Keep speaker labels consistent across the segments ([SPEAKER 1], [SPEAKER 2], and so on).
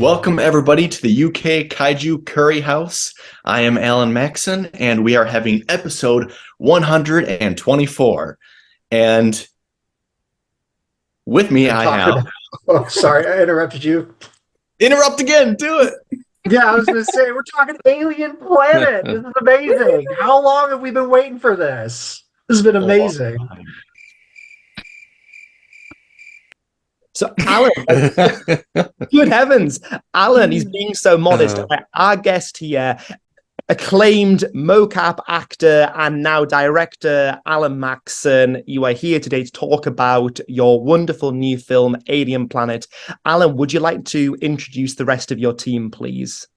[SPEAKER 1] Welcome, everybody, to the UK Kaiju Curry House. I am Alan Maxon, and we are having episode 124. And with me, I have...
[SPEAKER 2] Oh, sorry, I interrupted you.
[SPEAKER 1] Interrupt again, do it!
[SPEAKER 2] Yeah, I was going to say, we're talking Alien Planet. This is amazing. How long have we been waiting for this? This has been amazing.
[SPEAKER 3] So, Alan, good heavens, Alan, he's being so modest. Our guest here, acclaimed mocap actor and now director, Alan Maxson. You are here today to talk about your wonderful new film, Alien Planet. Alan, would you like to introduce the rest of your team, please?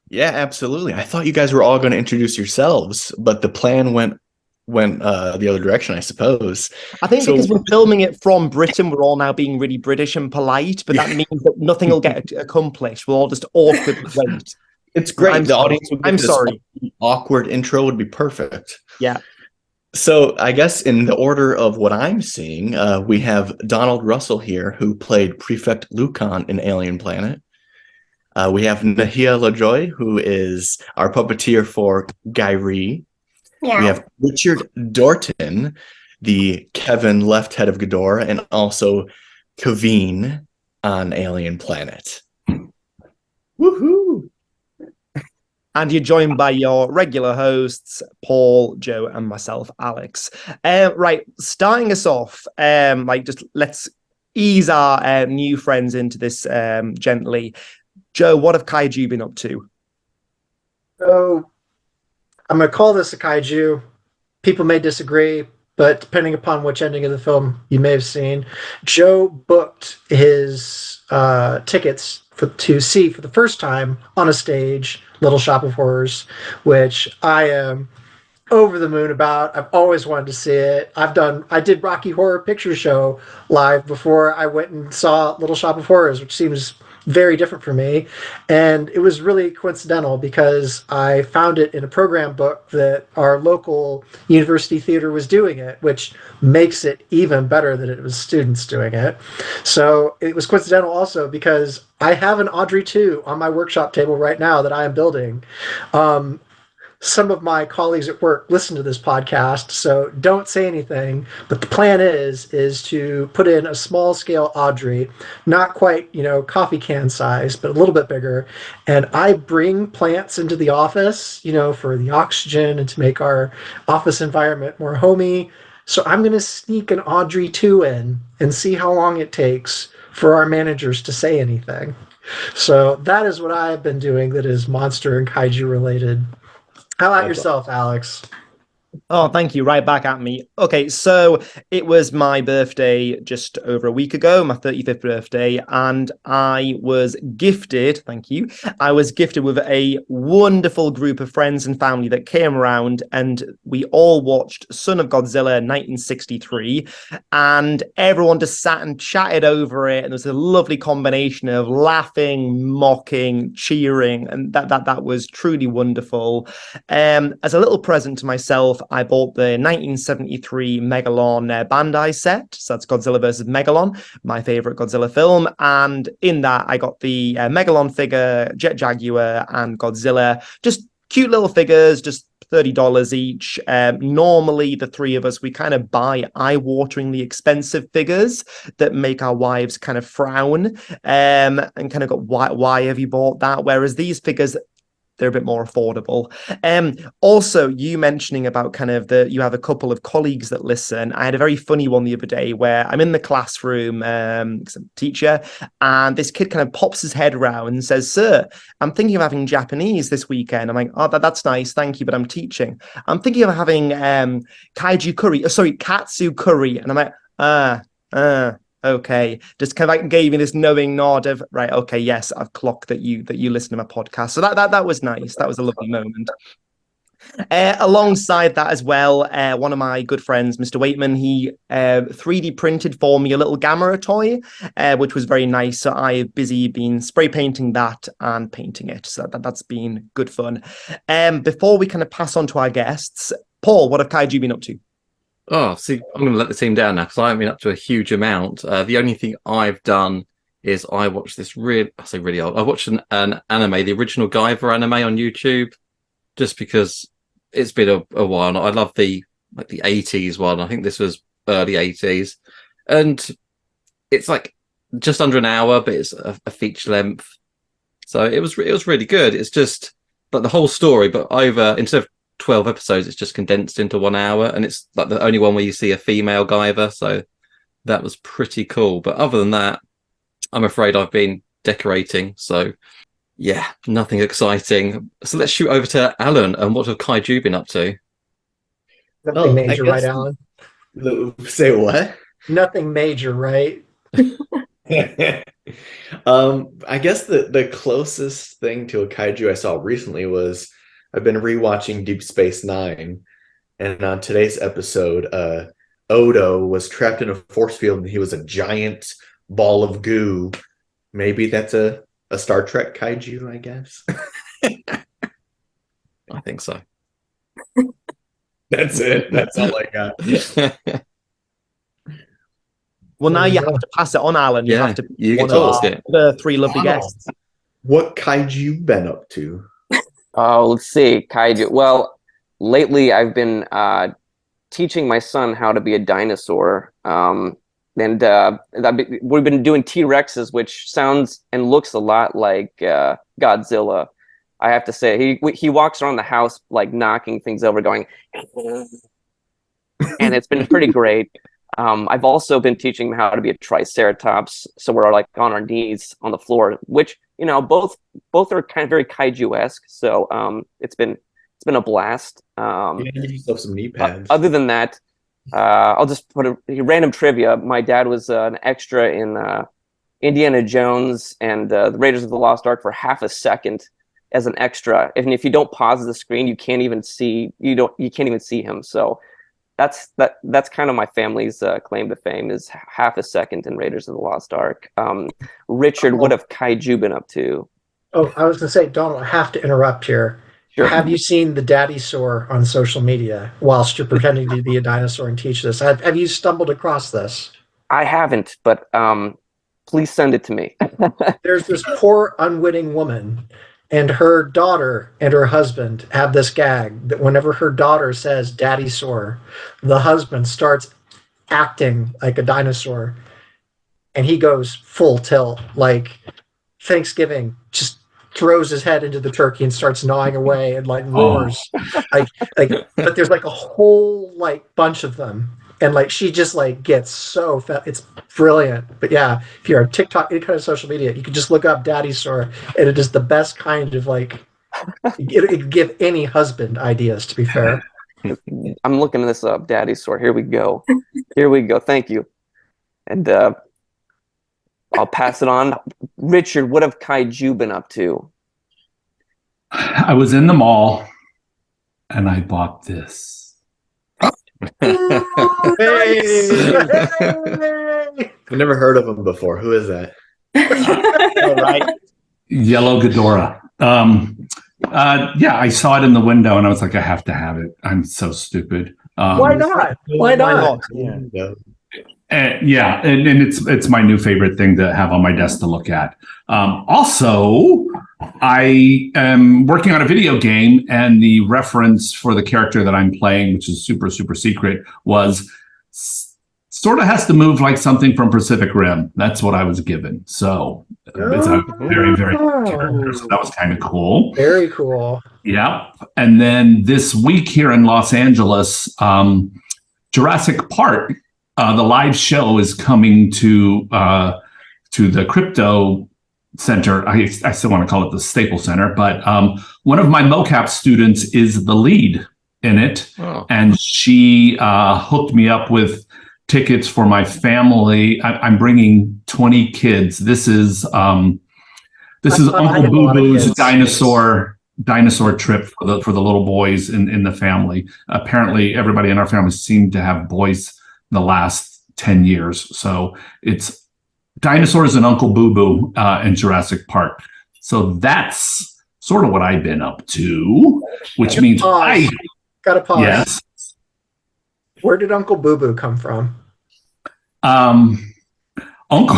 [SPEAKER 1] Yeah, absolutely. I thought you guys were all going to introduce yourselves, but the plan went the other direction, I suppose.
[SPEAKER 3] I think because we're filming it from Britain, we're all now being really British and polite, but that means that nothing will get accomplished. We'll all just awkwardly wait.
[SPEAKER 1] It's great. The audience would
[SPEAKER 3] I'm sorry.
[SPEAKER 1] Awkward intro would be perfect.
[SPEAKER 3] Yeah.
[SPEAKER 1] So I guess in the order of what I'm seeing, we have Donald Russell here, who played Prefect Lucan in Alien Planet. We have Naiia Lajoie, who is our puppeteer for Guy.
[SPEAKER 4] Yeah.
[SPEAKER 1] We have Richard Dorton, the Kevin left head of Ghidorah, and also Kevin on Alien Planet.
[SPEAKER 3] Woohoo! And you're joined by your regular hosts, Paul, Joe, and myself, Alex. Right, starting us off, let's ease our new friends into this gently. Joe, what have Kaiju been up to?
[SPEAKER 2] So, I'm going to call this a kaiju. People may disagree, but depending upon which ending of the film you may have seen, Joe booked his tickets to see for the first time on a stage Little Shop of Horrors, which I am over the moon about. I've always wanted to see it. I did Rocky Horror Picture Show live before I went and saw Little Shop of Horrors, which seems very different for me. And it was really coincidental because I found it in a program book that our local university theater was doing it, which makes it even better that it was students doing it. So it was coincidental also because I have an Audrey 2 on my workshop table right now that I am building. Some of my colleagues at work listen to this podcast, so don't say anything. But the plan is to put in a small scale Audrey, not quite, coffee can size, but a little bit bigger. And I bring plants into the office, for the oxygen and to make our office environment more homey. So I'm going to sneak an Audrey 2 in and see how long it takes for our managers to say anything. So that is what I've been doing that is monster and kaiju related. How about yourself, Alex?
[SPEAKER 3] Oh, thank you. Right back at me. Okay, so it was my birthday just over a week ago, my 35th birthday, and I was gifted, thank you, I was gifted with a wonderful group of friends and family that came around, and we all watched Son of Godzilla 1963, and everyone just sat and chatted over it, and there was a lovely combination of laughing, mocking, cheering, and that was truly wonderful. As a little present to myself, I bought the 1973 Megalon Bandai set. So that's Godzilla versus Megalon, my favorite Godzilla film. And in that, I got the Megalon figure, Jet Jaguar, and Godzilla. Just cute little figures, just $30 each. Normally, the three of us, we kind of buy eye-wateringly expensive figures that make our wives kind of frown and kind of go, why have you bought that? Whereas these figures, they're a bit more affordable. Also, you mentioning about kind of you have a couple of colleagues that listen. I had a very funny one the other day where I'm in the classroom, because I'm a teacher, and this kid kind of pops his head around and says, "Sir, I'm thinking of having Japanese this weekend." I'm like, "Oh, that's nice, thank you, but I'm teaching. I'm thinking of having kaiju curry, katsu curry." And I'm like, okay, just kind of like gave me this knowing nod of, right, okay, yes, I've clocked that you listen to my podcast. So that was nice. That was a lovely moment. Alongside that as well, one of my good friends, Mr. Waitman, he 3D printed for me a little Gamera toy, which was very nice. So I've busy been spray painting that and painting it. So that's been good fun. Before we kind of pass on to our guests, Paul, what have Kaiju been up to?
[SPEAKER 4] Oh, see, I'm going to let the team down now because I haven't been up to a huge amount. The only thing I've done is I watched this I say really old. I watched an anime, the original Guyver anime on YouTube, just because it's been a while. I love the 80s one. I think this was early 80s, and it's like just under an hour, but it's a feature length. So it was really good. It's just like the whole story, but instead of 12 episodes, it's just condensed into 1 hour, and it's like the only one where you see a female Guyver. So that was pretty cool. But other than that, I'm afraid I've been decorating. So yeah, nothing exciting. So let's shoot over to Alan. And what have Kaiju been up to?
[SPEAKER 2] Nothing major, right, Alan?
[SPEAKER 1] Say what?
[SPEAKER 2] Nothing major, right?
[SPEAKER 1] I guess the closest thing to a kaiju I saw recently was I've been rewatching Deep Space Nine, and on today's episode, Odo was trapped in a force field and he was a giant ball of goo. Maybe that's a Star Trek kaiju, I guess.
[SPEAKER 4] I think so.
[SPEAKER 1] That's it. That's all I got.
[SPEAKER 3] Well, now you have to pass it on, Alan. You have to
[SPEAKER 4] you
[SPEAKER 3] one
[SPEAKER 4] can
[SPEAKER 3] of
[SPEAKER 4] ask it.
[SPEAKER 3] the three lovely guests.
[SPEAKER 1] What kaiju you been up to?
[SPEAKER 5] Oh, let's see, Kaiju. Well, lately I've been teaching my son how to be a dinosaur. And we've been doing T-Rexes, which sounds and looks a lot like Godzilla. I have to say, he walks around the house like knocking things over, going, and it's been pretty great. I've also been teaching him how to be a Triceratops, so we're like on our knees on the floor, which both are kind of very kaiju-esque. So it's been a blast.
[SPEAKER 1] Give yourself some knee pads.
[SPEAKER 5] Other than that, I'll just put a random trivia. My dad was an extra in Indiana Jones and the Raiders of the Lost Ark for half a second as an extra. And if you don't pause the screen, you can't even see him. So that's kind of my family's claim to fame, is half a second in Raiders of the Lost Ark. Richard, what have Kaiju been up to?
[SPEAKER 2] Oh, I was going to say, Donald, I have to interrupt here.
[SPEAKER 5] Sure.
[SPEAKER 2] Have you seen the daddy sore on social media whilst you're pretending to be a dinosaur and teach this? Have you stumbled across this?
[SPEAKER 5] I haven't, but please send it to me.
[SPEAKER 2] There's this poor unwitting woman, and her daughter and her husband have this gag that whenever her daughter says daddy sore, the husband starts acting like a dinosaur, and he goes full tilt, like Thanksgiving, just throws his head into the turkey and starts gnawing away and like roars. But there's like a whole like bunch of them, and like she just like gets so fat. It's brilliant. But yeah, if you're on TikTok, any kind of social media, you can just look up daddy sore, and it is the best kind of like it can give any husband ideas, to be fair.
[SPEAKER 5] I'm looking this up, daddy sore. Here we go. Thank you. And I'll pass it on. Richard, what have Kaiju been up to?
[SPEAKER 6] I was in the mall and I bought this.
[SPEAKER 1] Hey! I've never heard of him before. Who is that?
[SPEAKER 3] All right.
[SPEAKER 6] Yellow Ghidorah. Yeah, I saw it in the window and I was like, I have to have it. I'm so stupid.
[SPEAKER 2] Why not? Why not?
[SPEAKER 3] Yeah.
[SPEAKER 6] And it's my new favorite thing to have on my desk to look at. Also, I am working on a video game, and the reference for the character that I'm playing, which is super, super secret, was sort of has to move like something from Pacific Rim. That's what I was given. So it's a very, very cool character. So that was kind of cool.
[SPEAKER 2] Very cool.
[SPEAKER 6] Yeah. And then this week here in Los Angeles, Jurassic Park, the live show is coming to the Crypto Center. I still want to call it the Staples Center, but one of my mocap students is the lead in it, and she hooked me up with tickets for my family. I'm bringing 20 kids. This is Uncle Boo Boo's dinosaur trip for the little boys in the family. Apparently, everybody in our family seemed to have boys the last 10 years. So it's dinosaurs and Uncle Boo Boo in Jurassic Park. So that's sort of what I've been up to, which means
[SPEAKER 2] gotta pause.
[SPEAKER 6] Yes.
[SPEAKER 2] Where did Uncle Boo Boo come from?
[SPEAKER 6] Uncle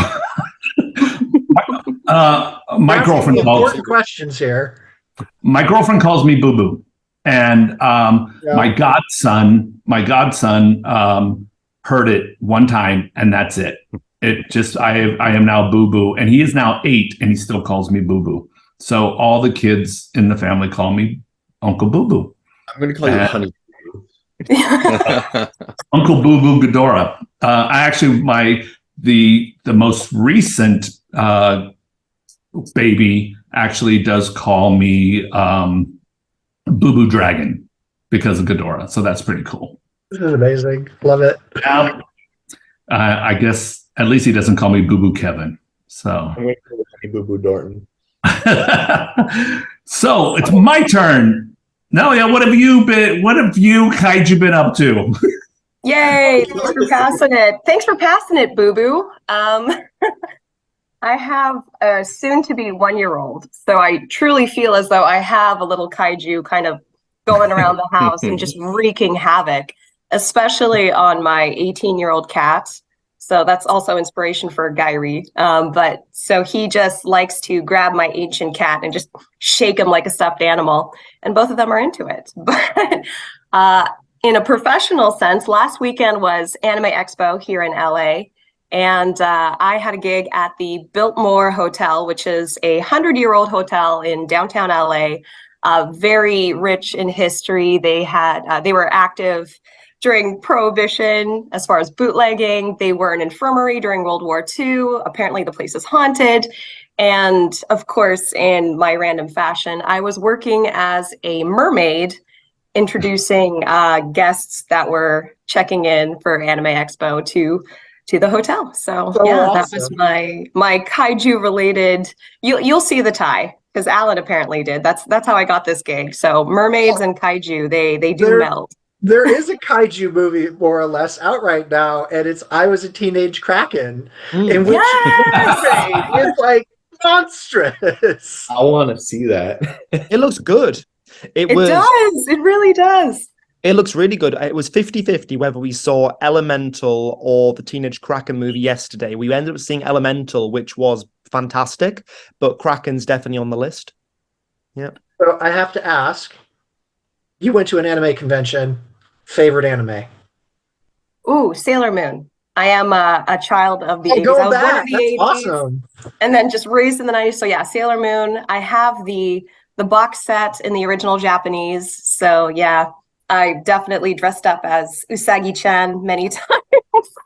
[SPEAKER 6] My
[SPEAKER 2] Asking
[SPEAKER 6] girlfriend calls
[SPEAKER 2] important questions here.
[SPEAKER 6] my girlfriend calls me Boo Boo, and my godson heard it one time, and that's it. It just I am now Boo Boo, and he is now 8, and he still calls me Boo Boo. So all the kids in the family call me Uncle Boo Boo.
[SPEAKER 1] I'm going to call you Honey.
[SPEAKER 6] Uncle Boo Boo Ghidorah. I actually the most recent baby actually does call me Boo Boo Dragon because of Ghidorah. So that's pretty cool.
[SPEAKER 2] This is amazing. Love it.
[SPEAKER 6] I guess at least he doesn't call me Boo Boo Kevin. So
[SPEAKER 1] I'm going to call you Honey Boo Boo Dorton.
[SPEAKER 6] So it's my turn. Naiia, what have you Kaiju been up to?
[SPEAKER 7] Yay! Thanks for passing it. Thanks for passing it, Boo Boo. I have a soon-to-be 1-year-old, so I truly feel as though I have a little kaiju kind of going around the house and just wreaking havoc, especially on my 18-year-old cat. So that's also inspiration for Guyri. But so he just likes to grab my ancient cat and just shake him like a stuffed animal, and both of them are into it. But in a professional sense, last weekend was Anime Expo here in LA. And I had a gig at the Biltmore Hotel, which is a 100-year-old hotel in downtown LA, very rich in history. They were active during Prohibition as far as bootlegging. They were an infirmary during World War II. Apparently the place is haunted. And of course, in my random fashion, I was working as a mermaid, introducing guests that were checking in for Anime Expo to the hotel. So yeah,
[SPEAKER 2] awesome.
[SPEAKER 7] That was my kaiju related. You'll see the tie because Alan apparently did. That's how I got this gig. So mermaids and kaiju, they do meld.
[SPEAKER 2] There is a kaiju movie more or less out right now, and it's I Was a Teenage Kraken, in which the mermaid is like monstrous.
[SPEAKER 1] I want to see that.
[SPEAKER 3] It looks good.
[SPEAKER 7] It does. It really does.
[SPEAKER 3] It looks really good. It was 50-50 whether we saw Elemental or the Teenage Kraken movie yesterday. We ended up seeing Elemental, which was fantastic, but Kraken's definitely on the list. Yeah.
[SPEAKER 2] So I have to ask, you went to an anime convention, favorite anime?
[SPEAKER 7] Ooh, Sailor Moon. I am a child of the 80s.
[SPEAKER 2] Go
[SPEAKER 7] I was born
[SPEAKER 2] back.
[SPEAKER 7] in the
[SPEAKER 2] That's
[SPEAKER 7] 80s,
[SPEAKER 2] awesome.
[SPEAKER 7] and then just raised in the 90s. So yeah, Sailor Moon. I have the box set in the original Japanese. So yeah, I definitely dressed up as Usagi-chan many times.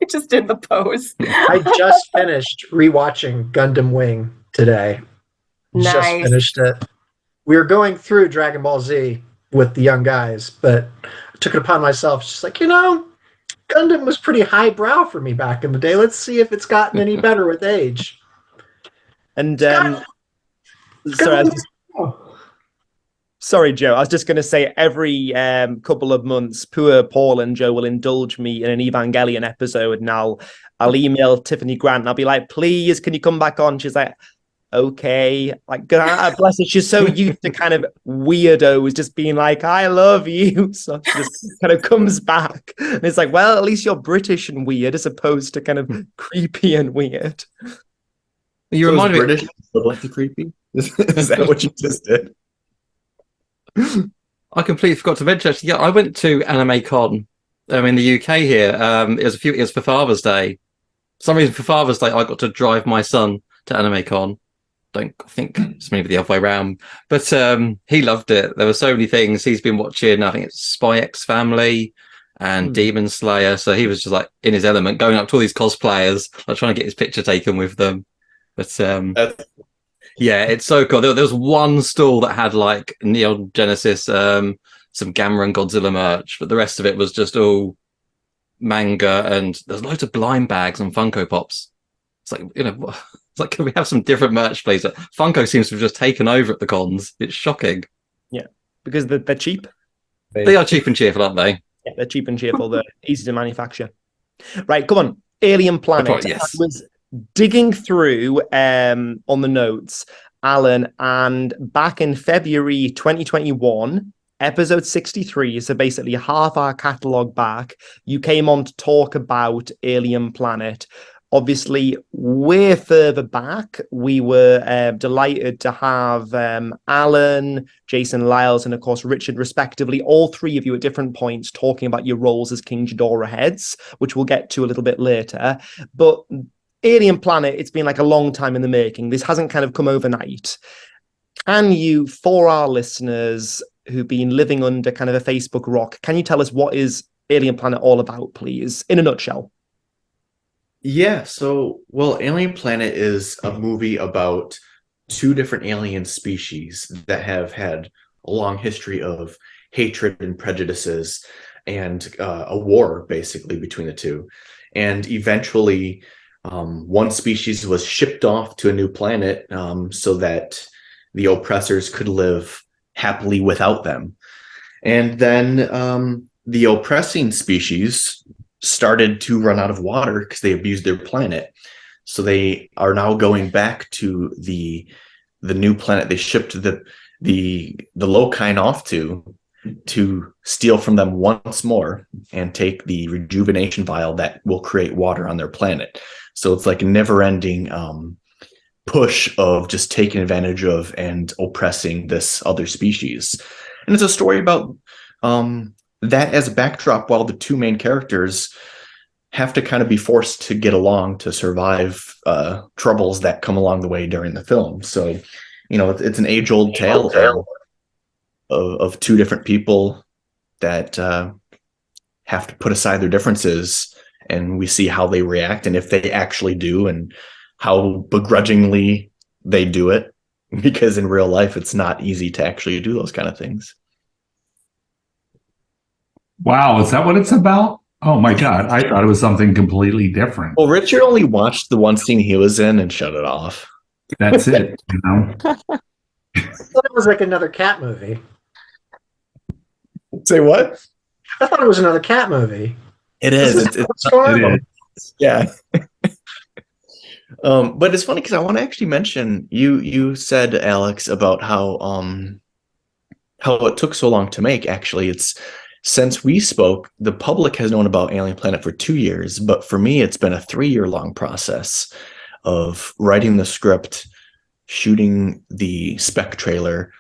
[SPEAKER 7] I just did the pose.
[SPEAKER 2] I just finished rewatching Gundam Wing today. Just
[SPEAKER 7] Nice.
[SPEAKER 2] finished it. We were going through Dragon Ball Z with the young guys, but I took it upon myself, just like, Gundam was pretty highbrow for me back in the day. Let's see if it's gotten any better with age.
[SPEAKER 3] And sorry, Joe. I was just going to say every couple of months, poor Paul and Joe will indulge me in an Evangelion episode, and I'll email Tiffany Grant and I'll be like, "Please, can you come back on?" She's like, "Okay." Like, God bless her. She's so used to kind of weirdos just being like, "I love you," so she just kind of comes back, and it's like, well, at least you're British and weird as opposed to kind of creepy and weird.
[SPEAKER 1] You remind me British, but like the creepy. Is that what you just did?
[SPEAKER 4] I completely forgot to mention. Actually, yeah, I went to Anime Con in the UK here. It was for Father's Day. For some reason, for Father's Day, I got to drive my son to Anime Con. Don't think it's maybe the other way around, but he loved it. There were so many things he's been watching. I think it's Spy X Family and Demon Slayer. So he was just like in his element, going up to all these cosplayers, like trying to get his picture taken with them. But yeah, it's so cool. There was one stall that had like Neon Genesis, some Gamera and Godzilla merch, but the rest of it was just all manga, and there's loads of blind bags and Funko Pops. It's like, it's like, can we have some different merch, please? Funko seems to have just taken over at the cons. It's shocking.
[SPEAKER 3] Yeah, because they're cheap.
[SPEAKER 4] They are cheap and cheerful, aren't they?
[SPEAKER 3] Yeah, they're cheap and cheerful. They're easy to manufacture. Right, come on. Alien Planet.
[SPEAKER 4] Yes.
[SPEAKER 3] I was digging through on the notes, Alan, and back in February 2021, episode 63, so basically half our catalogue back, you came on to talk about Alien Planet. Obviously, we're further back. We were delighted to have Alan, Jason Lyles, and of course Richard, respectively, all three of you at different points talking about your roles as King Ghidorah heads, which we'll get to a little bit later. But Alien Planet, it's been like a long time in the making. This hasn't kind of come overnight. Can you, for our listeners who've been living under kind of a Facebook rock, can you tell us what is Alien Planet all about, please, in a nutshell?
[SPEAKER 1] Yeah, well, Alien Planet is a movie about two different alien species that have had a long history of hatred and prejudices and a war, basically, between the two. And eventually, one species was shipped off to a new planet so that the oppressors could live happily without them. And then the oppressing species started to run out of water because they abused their planet. So they are now going back to the new planet they shipped the Lokine off to steal from them once more and take the rejuvenation vial that will create water on their planet. So it's like a never-ending push of just taking advantage of and oppressing this other species. And it's a story about that as a backdrop, while the two main characters have to kind of be forced to get along to survive troubles that come along the way during the film. So, it's an age-old tale of two different people that have to put aside their differences, and we see how they react and if they actually do, and how begrudgingly they do it, because in real life, it's not easy to actually do those kind of things.
[SPEAKER 6] Wow, is that what it's about? Oh my God, I thought it was something completely different.
[SPEAKER 1] Well, Richard only watched the one scene he was in and shut it off.
[SPEAKER 6] That's it,
[SPEAKER 2] I thought it was like another cat movie.
[SPEAKER 1] Say what?
[SPEAKER 2] I thought it was another cat movie.
[SPEAKER 1] It is.
[SPEAKER 6] It is.
[SPEAKER 1] Yeah. But it's funny because I want to actually mention you said, Alex, about how it took so long to make. Actually, it's since we spoke, the public has known about Alien Planet for 2 years, but for me, it's been a 3-year-long process of writing the script, shooting the spec trailer,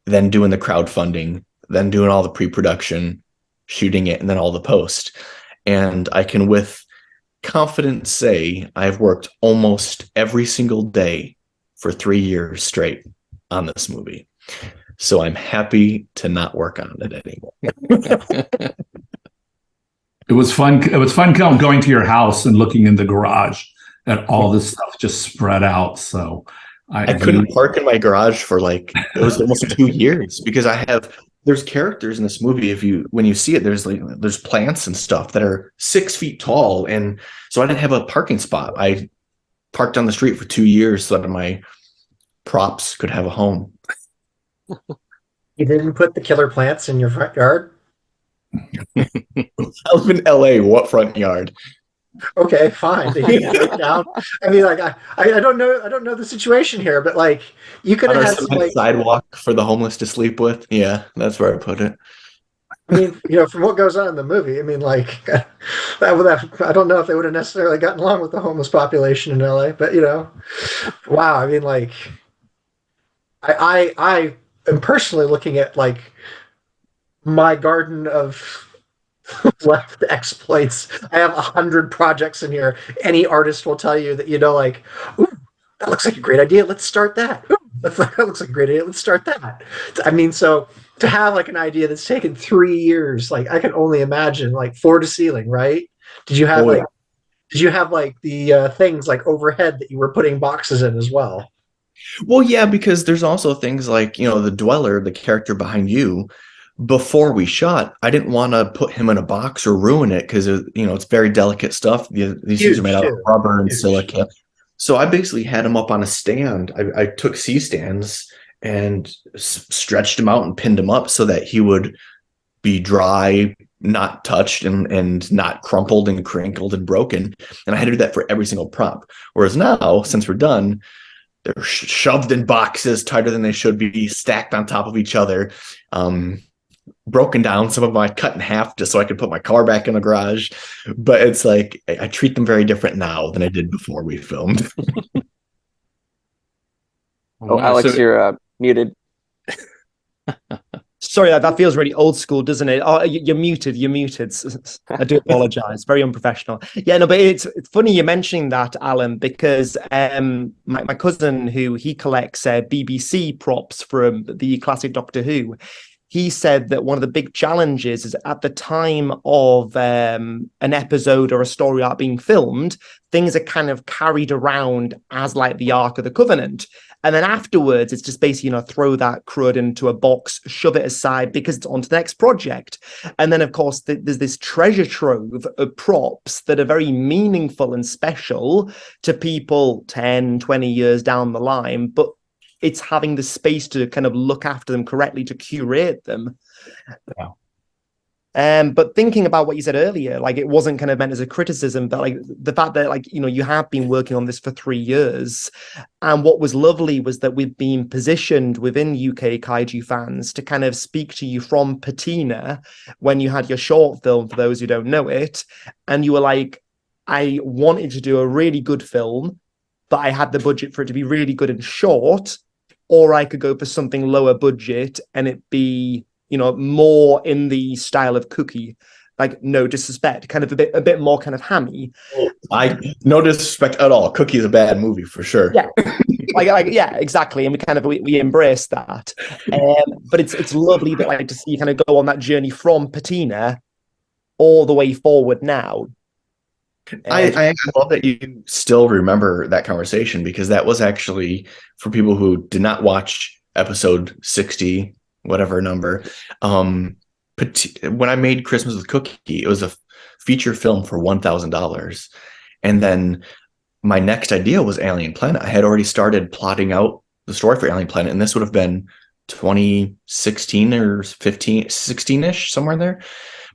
[SPEAKER 1] then doing the crowdfunding, then doing all the pre-production, shooting it, and then all the post. And I can with confidence say I've worked almost every single day for 3 years straight on this movie. So I'm happy to not work on it anymore.
[SPEAKER 6] It was fun. It was fun going to your house and looking in the garage at all this stuff just spread out. So
[SPEAKER 1] I couldn't park in my garage for it was almost 2 years because there's characters in this movie. When you see it, there's plants and stuff that are 6 feet tall. And so I didn't have a parking spot. I parked on the street for 2 years so that my props could have a home.
[SPEAKER 2] You didn't put the killer plants in your front yard?
[SPEAKER 1] I live in LA. What front yard?
[SPEAKER 2] Okay, fine. You can break down. I mean, I don't know the situation here, but you could have had some
[SPEAKER 1] sidewalk for the homeless to sleep with. Yeah, that's where I put it.
[SPEAKER 2] I mean, from what goes on in the movie, I mean, I don't know if they would have necessarily gotten along with the homeless population in LA, but wow. I mean, I am personally looking at my garden of left exploits. I have 100 projects in here. Any artist will tell you that ooh, that looks like a great idea. Let's start that. Ooh, that looks like a great idea. Let's start that. I mean, so to have an idea that's taken 3 years, I can only imagine floor to ceiling, right? Did you have the things overhead that you were putting boxes in as well?
[SPEAKER 1] Well, yeah, because there's also things the Dweller, the character behind you. Before we shot, I didn't want to put him in a box or ruin it because it's very delicate stuff. These things are made out of rubber and silica. So I basically had him up on a stand. I took C-stands and stretched him out and pinned him up so that he would be dry, not touched, and not crumpled and crinkled and broken. And I had to do that for every single prop. Whereas now, since we're done, they're shoved in boxes tighter than they should be, stacked on top of each other. broken down. Some of them I cut in half just so I could put my car back in the garage. But it's like I treat them very different now than I did before we filmed.
[SPEAKER 5] Oh, Alex,
[SPEAKER 4] So-
[SPEAKER 5] you're muted.
[SPEAKER 3] Sorry, that feels really old school, doesn't it? Oh, you're muted. You're muted. I do apologize. Very unprofessional. Yeah, no, but it's funny you mentioning that, Alan, because my cousin, who he collects BBC props from the classic Doctor Who, he said that one of the big challenges is at the time of an episode or a story arc being filmed, things are kind of carried around as like the Ark of the Covenant. And then afterwards, it's just basically, throw that crud into a box, shove it aside because it's on to the next project. And then, of course, there's this treasure trove of props that are very meaningful and special to people 10, 20 years down the line. But it's having the space to kind of look after them correctly, to curate them.
[SPEAKER 6] Yeah.
[SPEAKER 3] But thinking about what you said earlier, like it wasn't kind of meant as a criticism, but like the fact that like, you have been working on this for 3 years. And what was lovely was that we've been positioned within UK Kaiju fans to kind of speak to you from Patina when you had your short film, for those who don't know it. And you were like, I wanted to do a really good film, but I had the budget for it to be really good and short, or I could go for something lower budget and it be, more in the style of Cookie, like no disrespect, kind of a bit more kind of hammy.
[SPEAKER 1] No disrespect at all. Cookie is a bad movie for sure.
[SPEAKER 3] Yeah, yeah, exactly. And we embrace that. But it's lovely that like to see you kind of go on that journey from Patina all the way forward now.
[SPEAKER 1] I love that you still remember that conversation, because that was actually, for people who did not watch episode 60, whatever number, when I made Christmas with Cookie, it was a feature film for $1,000. And then my next idea was Alien Planet. I had already started plotting out the story for Alien Planet, and this would have been 2016 or 15, 16-ish, somewhere there.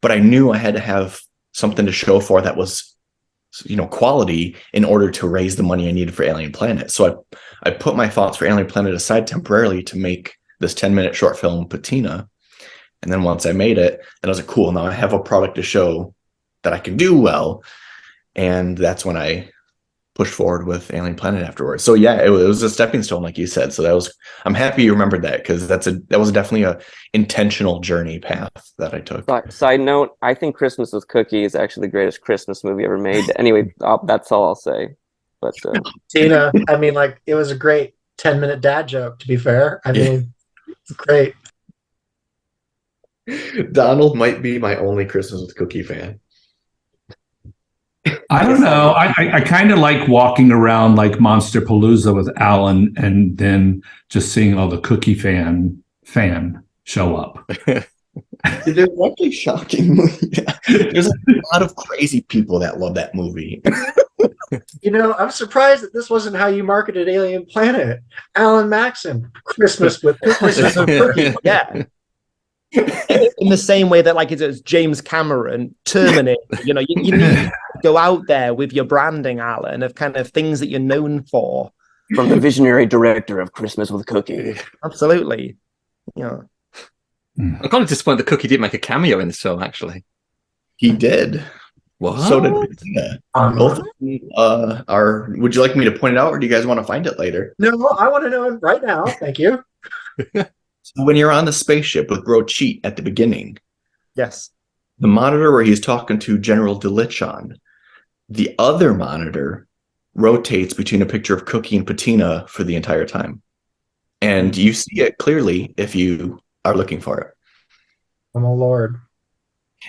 [SPEAKER 1] But I knew I had to have something to show for that was, quality in order to raise the money I needed for Alien Planet. So I put my thoughts for Alien Planet aside temporarily to make this 10-minute short film, Patina. And then once I made it, then I was like, cool, now I have a product to show that I can do well. And that's when I pushed forward with Alien Planet afterwards. So yeah, it was a stepping stone, like you said. So I'm happy you remembered that, because that was definitely a intentional journey path that I took.
[SPEAKER 5] Side note, I think Christmas with Cookie is actually the greatest Christmas movie ever made. Anyway, that's all I'll say. But
[SPEAKER 2] Tina, it was a great 10-minute dad joke, to be fair. It's great.
[SPEAKER 1] Donald might be my only Christmas with Cookie fan.
[SPEAKER 6] I don't know. I kind of like walking around like Monster Palooza with Alan, and then just seeing all the Cookie fan show up.
[SPEAKER 1] There's actually shocking movie. There's a lot of crazy people that love that movie.
[SPEAKER 2] I'm surprised that this wasn't how you marketed Alien Planet. Alan Maxon, Christmas with Cookie.
[SPEAKER 3] Yeah. In the same way that like it's James Cameron, Terminator, you need to go out there with your branding, Alan, of kind of things that you're known for.
[SPEAKER 5] From the visionary director of Christmas with Cookie.
[SPEAKER 3] Absolutely. Yeah.
[SPEAKER 4] I'm kind of disappointed that Cookie didn't make a cameo in this film, actually.
[SPEAKER 1] He did.
[SPEAKER 4] What?
[SPEAKER 1] So did Patina. Both of them are. Would you like me to point it out, or do you guys want to find it later?
[SPEAKER 2] No, I want to know it right now. Thank you.
[SPEAKER 1] So when you're on the spaceship with Bro Cheat at the beginning,
[SPEAKER 3] Yes.
[SPEAKER 1] the monitor where he's talking to General Delichon, the other monitor rotates between a picture of Cookie and Patina for the entire time. And you see it clearly if you are looking for it.
[SPEAKER 2] Oh, my Lord.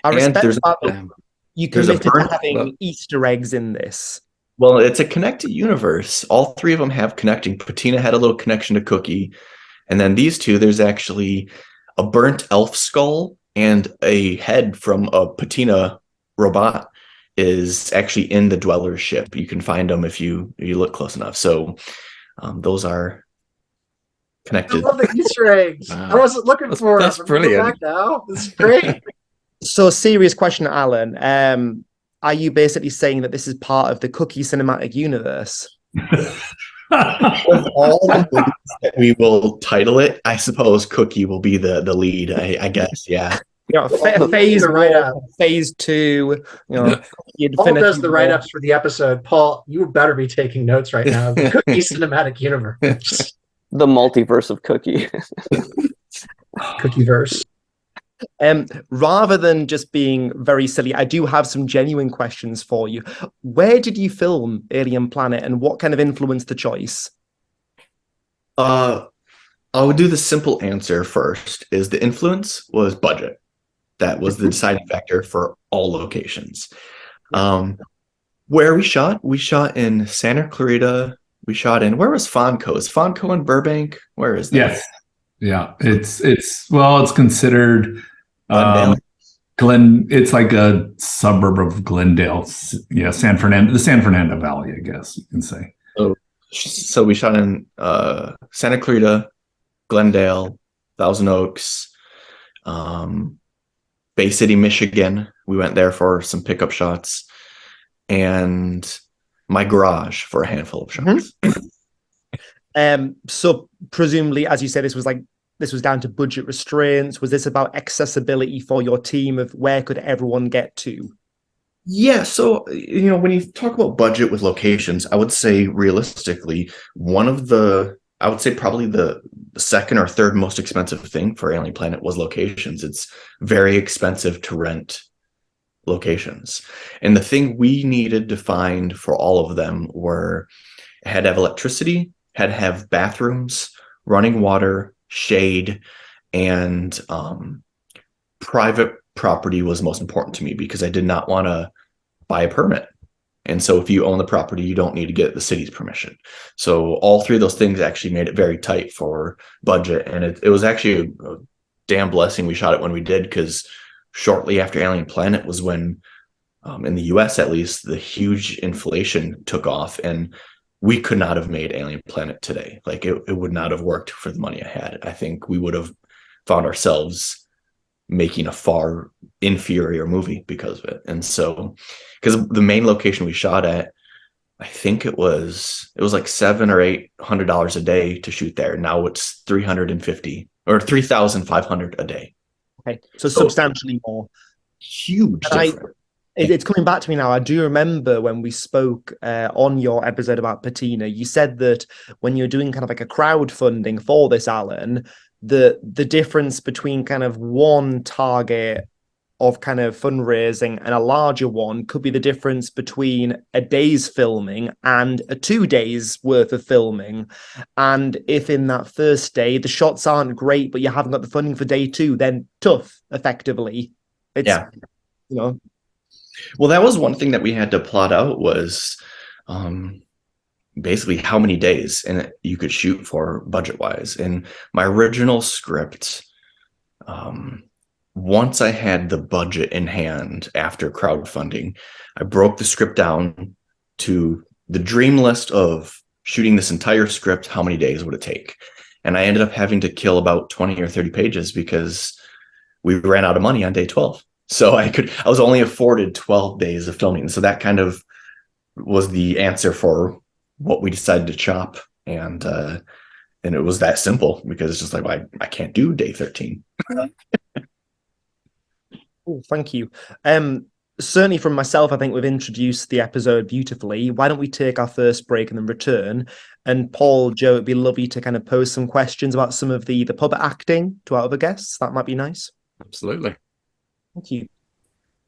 [SPEAKER 3] I
[SPEAKER 1] And
[SPEAKER 3] respect
[SPEAKER 1] there's
[SPEAKER 3] that
[SPEAKER 1] a-
[SPEAKER 3] you
[SPEAKER 1] there's a
[SPEAKER 3] committed to
[SPEAKER 1] burn-
[SPEAKER 3] having Easter eggs in this.
[SPEAKER 1] Well, it's a connected universe. All three of them have connecting. Patina had a little connection to Cookie. And then these two, there's actually a burnt elf skull and a head from a Patina robot is actually in the Dweller ship. You can find them if you look close enough. So those are
[SPEAKER 2] I
[SPEAKER 1] connected.
[SPEAKER 2] love the Easter eggs.
[SPEAKER 4] Wow.
[SPEAKER 2] I wasn't looking for it.
[SPEAKER 4] That's
[SPEAKER 2] I'm going
[SPEAKER 4] brilliant.
[SPEAKER 2] back now. This is great.
[SPEAKER 3] So, serious question, Alan. Are you basically saying that this is part of the Cookie cinematic universe?
[SPEAKER 1] Of all the movies that we will title it, I suppose Cookie will be the lead, I guess. Yeah.
[SPEAKER 3] Phase
[SPEAKER 2] the write-up.
[SPEAKER 3] 1, phase 2.
[SPEAKER 2] Paul does the write-ups for the episode. Paul, you better be taking notes right now. The Cookie Cinematic Universe.
[SPEAKER 5] The multiverse of Cookie.
[SPEAKER 2] Cookieverse.
[SPEAKER 3] Rather than just being very silly, I do have some genuine questions for you. Where did you film Alien Planet, and what kind of influenced the choice?
[SPEAKER 1] I would do the simple answer first. Is the influence was budget. That was the deciding factor for all locations. Where we shot in Santa Clarita. We shot in, where was Fonco? Is Fonco in Burbank? Where is that?
[SPEAKER 6] Yes. Yeah. It's considered
[SPEAKER 1] Glendale.
[SPEAKER 6] It's like a suburb of Glendale. Yeah, the San Fernando Valley, I guess you can say.
[SPEAKER 1] So we shot in Santa Clarita, Glendale, Thousand Oaks, Bay City, Michigan. We went there for some pickup shots, and my garage for a handful of shots.
[SPEAKER 3] So presumably, as you said, this was down to budget restraints. Was this about accessibility for your team of where could everyone get to?
[SPEAKER 1] Yeah, so when you talk about budget with locations, I would say realistically, I would say probably the second or third most expensive thing for Alien Planet was locations. It's very expensive to rent locations. And the thing we needed to find for all of them had to have electricity, had to have bathrooms, running water, shade, and private property was most important to me because I did not want to buy a permit. And so if you own the property, you don't need to get the city's permission. So all three of those things actually made it very tight for budget. And it was actually a damn blessing we shot it when we did, because shortly after Alien Planet was when, in the US at least, the huge inflation took off, and we could not have made Alien Planet today. Like it would not have worked for the money I had. I think we would have found ourselves making a far inferior movie because of it. And so, because the main location we shot at, I think it was like $700 or $800 a day to shoot there. Now it's $350 or $3,500 a day.
[SPEAKER 3] Okay, so substantially more.
[SPEAKER 1] Huge difference.
[SPEAKER 3] It's coming back to me now. I do remember when we spoke on your episode about Patina, you said that when you're doing kind of like a crowdfunding for this, Alan, the difference between kind of one target of kind of fundraising and a larger one could be the difference between a day's filming and a 2 days worth of filming. And if in that first day the shots aren't great, but you haven't got the funding for day 2, then tough, effectively.
[SPEAKER 1] Well, that was one thing that we had to plot out was basically how many days and you could shoot for budget wise. And my original script, once I had the budget in hand after crowdfunding, I broke the script down to the dream list of shooting this entire script. How many days would it take? And I ended up having to kill about 20 or 30 pages because we ran out of money on day 12. So I was only afforded 12 days of filming. So that kind of was the answer for what we decided to chop. And it was that simple because it's just like, I can't do day 13.
[SPEAKER 3] Oh, thank you. Certainly from myself, I think we've introduced the episode beautifully. Why don't we take our first break and then return? And Paul, Joe, it'd be lovely to kind of pose some questions about some of the puppet acting to our other guests. That might be nice.
[SPEAKER 4] Absolutely.
[SPEAKER 3] Thank you.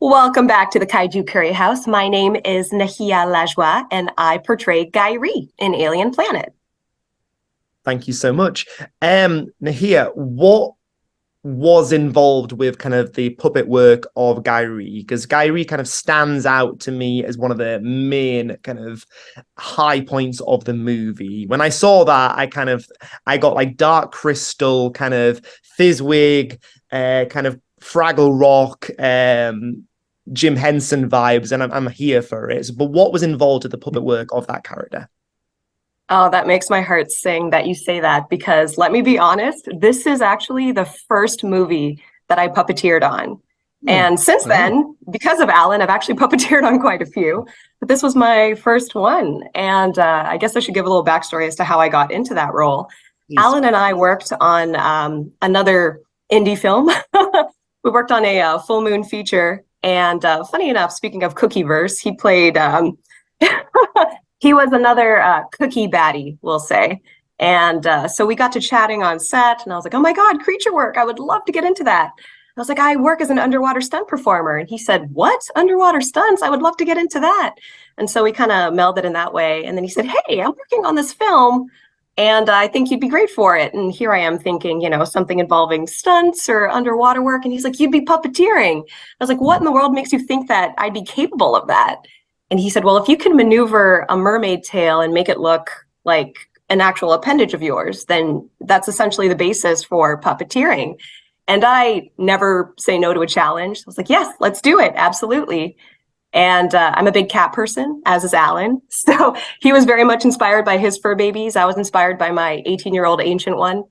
[SPEAKER 7] Welcome back to the Kaiju Curry House. My name is Naiia Lajoie, and I portray Guy Ree in Alien Planet.
[SPEAKER 3] Thank you so much. Naiia, what was involved with kind of the puppet work of Guy Ree? Because Guy Ree kind of stands out to me as one of the main kind of high points of the movie. When I saw that, I got like Dark Crystal, kind of Fizzwig, kind of Fraggle Rock, Jim Henson vibes, and I'm here for it. But what was involved with the puppet work of that character?
[SPEAKER 7] Oh, that makes my heart sing that you say that, because let me be honest, this is actually the first movie that I puppeteered on. And since then, because of Alan, I've actually puppeteered on quite a few, but this was my first one. And I guess I should give a little backstory as to how I got into that role. Please. Alan and I worked on another indie film we worked on a full moon feature. And funny enough, speaking of Cookieverse, he played, he was another cookie baddie, we'll say. And so we got to chatting on set, and I was like, oh my God, creature work. I would love to get into that. I was like, I work as an underwater stunt performer. And he said, what? Underwater stunts? I would love to get into that. And so we kind of melded in that way. And then he said, hey, I'm working on this film, and I think you'd be great for it. And here I am thinking, you know, something involving stunts or underwater work. And he's like, you'd be puppeteering. I was like, what in the world makes you think that I'd be capable of that? And he said, well, if you can maneuver a mermaid tail and make it look like an actual appendage of yours, then that's essentially the basis for puppeteering. And I never say no to a challenge. I was like, yes, let's do it. Absolutely. And I'm a big cat person, as is Alan. So he was very much inspired by his fur babies. I was inspired by my 18-year-old ancient one.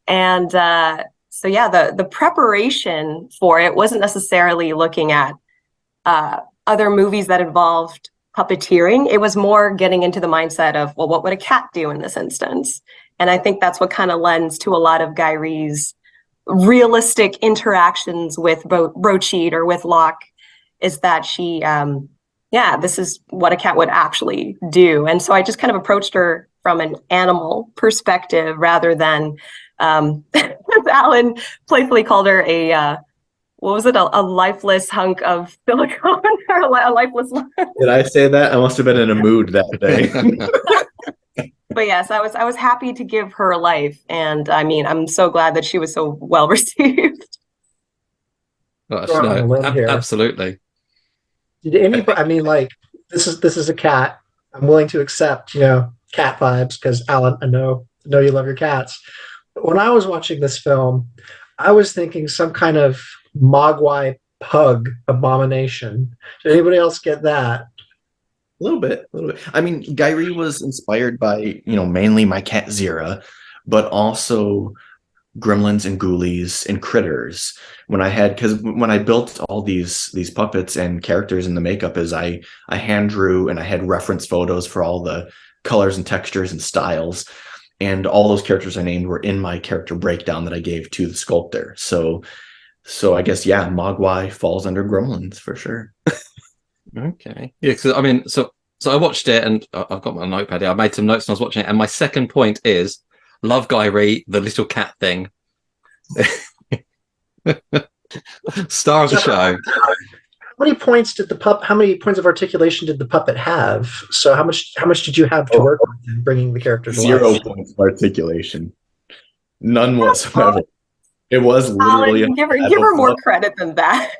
[SPEAKER 7] And so, yeah, the preparation for it wasn't necessarily looking at other movies that involved puppeteering. It was more getting into the mindset of, well, what would a cat do in this instance? And I think that's what kind of lends to a lot of Guy Ree's realistic interactions with Brocheet or with Locke, is that she, this is what a cat would actually do. And so I just kind of approached her from an animal perspective rather than, as Alan playfully called her, a lifeless hunk of silicone or a lifeless.
[SPEAKER 1] Did I say that? I must have been in a mood that day.
[SPEAKER 7] But yes, I was happy to give her a life, and I mean, I'm so glad that she was so well received.
[SPEAKER 4] Gosh,
[SPEAKER 2] We're on a limb here.
[SPEAKER 4] Absolutely.
[SPEAKER 2] Did anybody? I mean, like this is a cat. I'm willing to accept, you know, cat vibes because Alan, I know you love your cats. But when I was watching this film, I was thinking some kind of Mogwai pug abomination. Did anybody else get that?
[SPEAKER 1] A little bit. I mean, Guy Ritchie was inspired by, you know, mainly My Cat Zira, but also Gremlins and Ghoulies and Critters. Because when I built all these puppets and characters and the makeup, I hand drew and I had reference photos for all the colors and textures and styles, and all those characters I named were in my character breakdown that I gave to the sculptor. So I guess, yeah, Mogwai falls under Gremlins for sure.
[SPEAKER 4] Okay. Yeah, because I mean, so I watched it, and I've got my notepad here. I made some notes when I was watching it, and my second point is love Guy Ritchie, the little cat thing. Star of the show.
[SPEAKER 2] How many points of articulation did the puppet have? So how much did you have to work with in bringing the character to
[SPEAKER 1] 0
[SPEAKER 2] life?
[SPEAKER 1] points of articulation. None whatsoever. It was literally
[SPEAKER 7] Alan, give her more credit than that.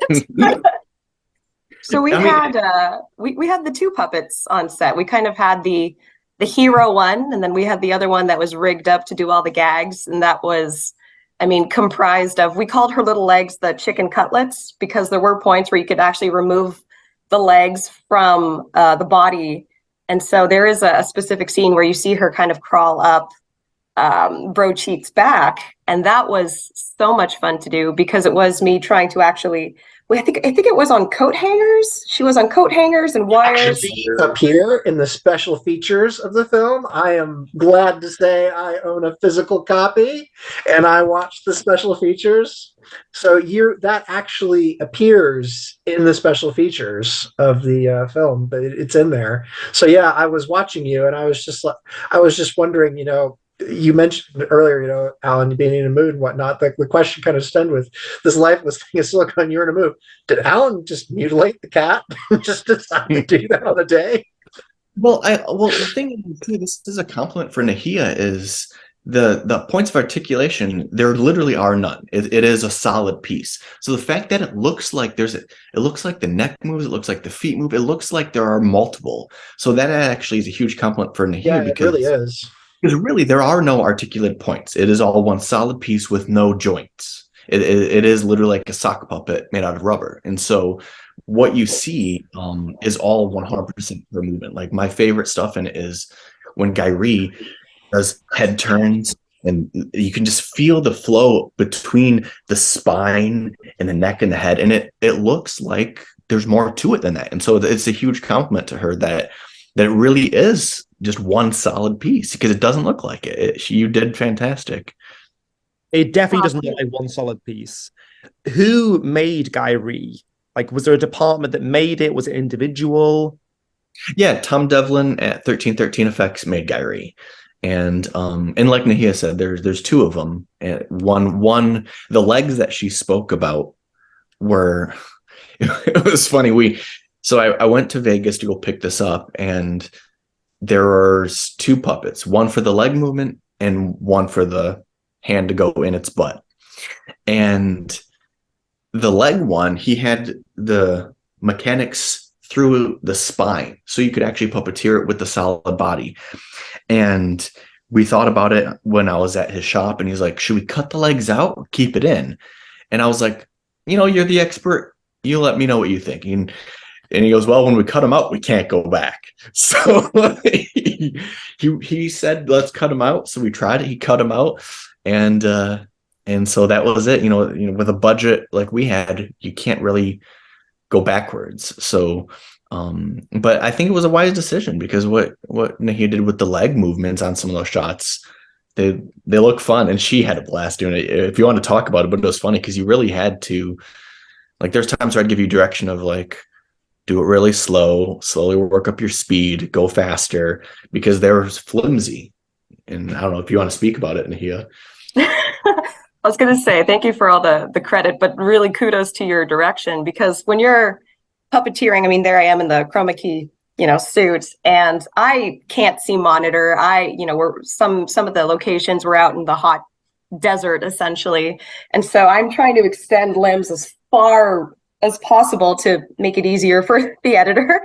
[SPEAKER 7] So we had the two puppets on set. We kind of had the hero one, and then we had the other one that was rigged up to do all the gags, and that was, I mean, comprised of, we called her little legs the chicken cutlets, because there were points where you could actually remove the legs from the body. And so there is a specific scene where you see her kind of crawl up Brocheet's back, and that was so much fun to do, because it was me trying to actually, I think it was on coat hangers. She was on coat hangers and wires.
[SPEAKER 2] Appear in the special features of the film. I am glad to say I own a physical copy, and I watched the special features. So that actually appears in the special features of the film, but it's in there. So yeah, I was watching you, and I was just wondering, you know. You mentioned earlier, you know, Alan, being in a mood and whatnot. The question kind of stemmed with this lifeless thing of silicone. You're in a mood. Did Alan just mutilate the cat? Just decide to do that on a day?
[SPEAKER 1] Well, the thing is, too, this is a compliment for Naiia, is the points of articulation. There literally are none. It is a solid piece. So the fact that it looks like it looks like the neck moves, it looks like the feet move, it looks like there are multiple. So that actually is a huge compliment for Naiia.
[SPEAKER 2] Yeah,
[SPEAKER 1] because
[SPEAKER 2] it really is.
[SPEAKER 1] Because really, there are no articulate points. It is all one solid piece with no joints. It is literally like a sock puppet made out of rubber. And so what you see is all 100% per movement. Like, my favorite stuff in it is when Guy Ritchie does head turns, and you can just feel the flow between the spine and the neck and the head. And it looks like there's more to it than that. And so it's a huge compliment to her that it really is just one solid piece, because it doesn't look like it. You did fantastic.
[SPEAKER 3] It definitely doesn't look like one solid piece. who made Guy Rie? Like, was there a department that made it? Was it individual?
[SPEAKER 1] Yeah, Tom Devlin at 1313 Effects made Guy Rie. And like Naiia said, there's two of them. And one the legs that she spoke about were it was funny. I went to Vegas to go pick this up, and there are two puppets, one for the leg movement and one for the hand to go in its butt. And the leg one, he had the mechanics through the spine, so you could actually puppeteer it with the solid body. And we thought about it when I was at his shop, and he's like, should we cut the legs out or keep it in? And I was like, you're the expert. You let me know what you think. And he goes, well, when we cut them out, we can't go back. So he said, let's cut them out. So we tried it. He cut them out. And so that was it. With a budget like we had, you can't really go backwards. So, but I think it was a wise decision, because what Naiia did with the leg movements on some of those shots, they look fun, and she had a blast doing it. If you want to talk about it, but it was funny because you really had to, like, there's times where I'd give you direction of like, do it really slowly work up your speed, go faster, because they're flimsy. And I don't know if you want to speak about it, Naiia.
[SPEAKER 7] I was going to say, thank you for all the credit, but really kudos to your direction, because when you're puppeteering, I mean, there I am in the chroma key, suit, and I can't see monitor. We're some of the locations were out in the hot desert, essentially. And so I'm trying to extend limbs as far as possible to make it easier for the editor.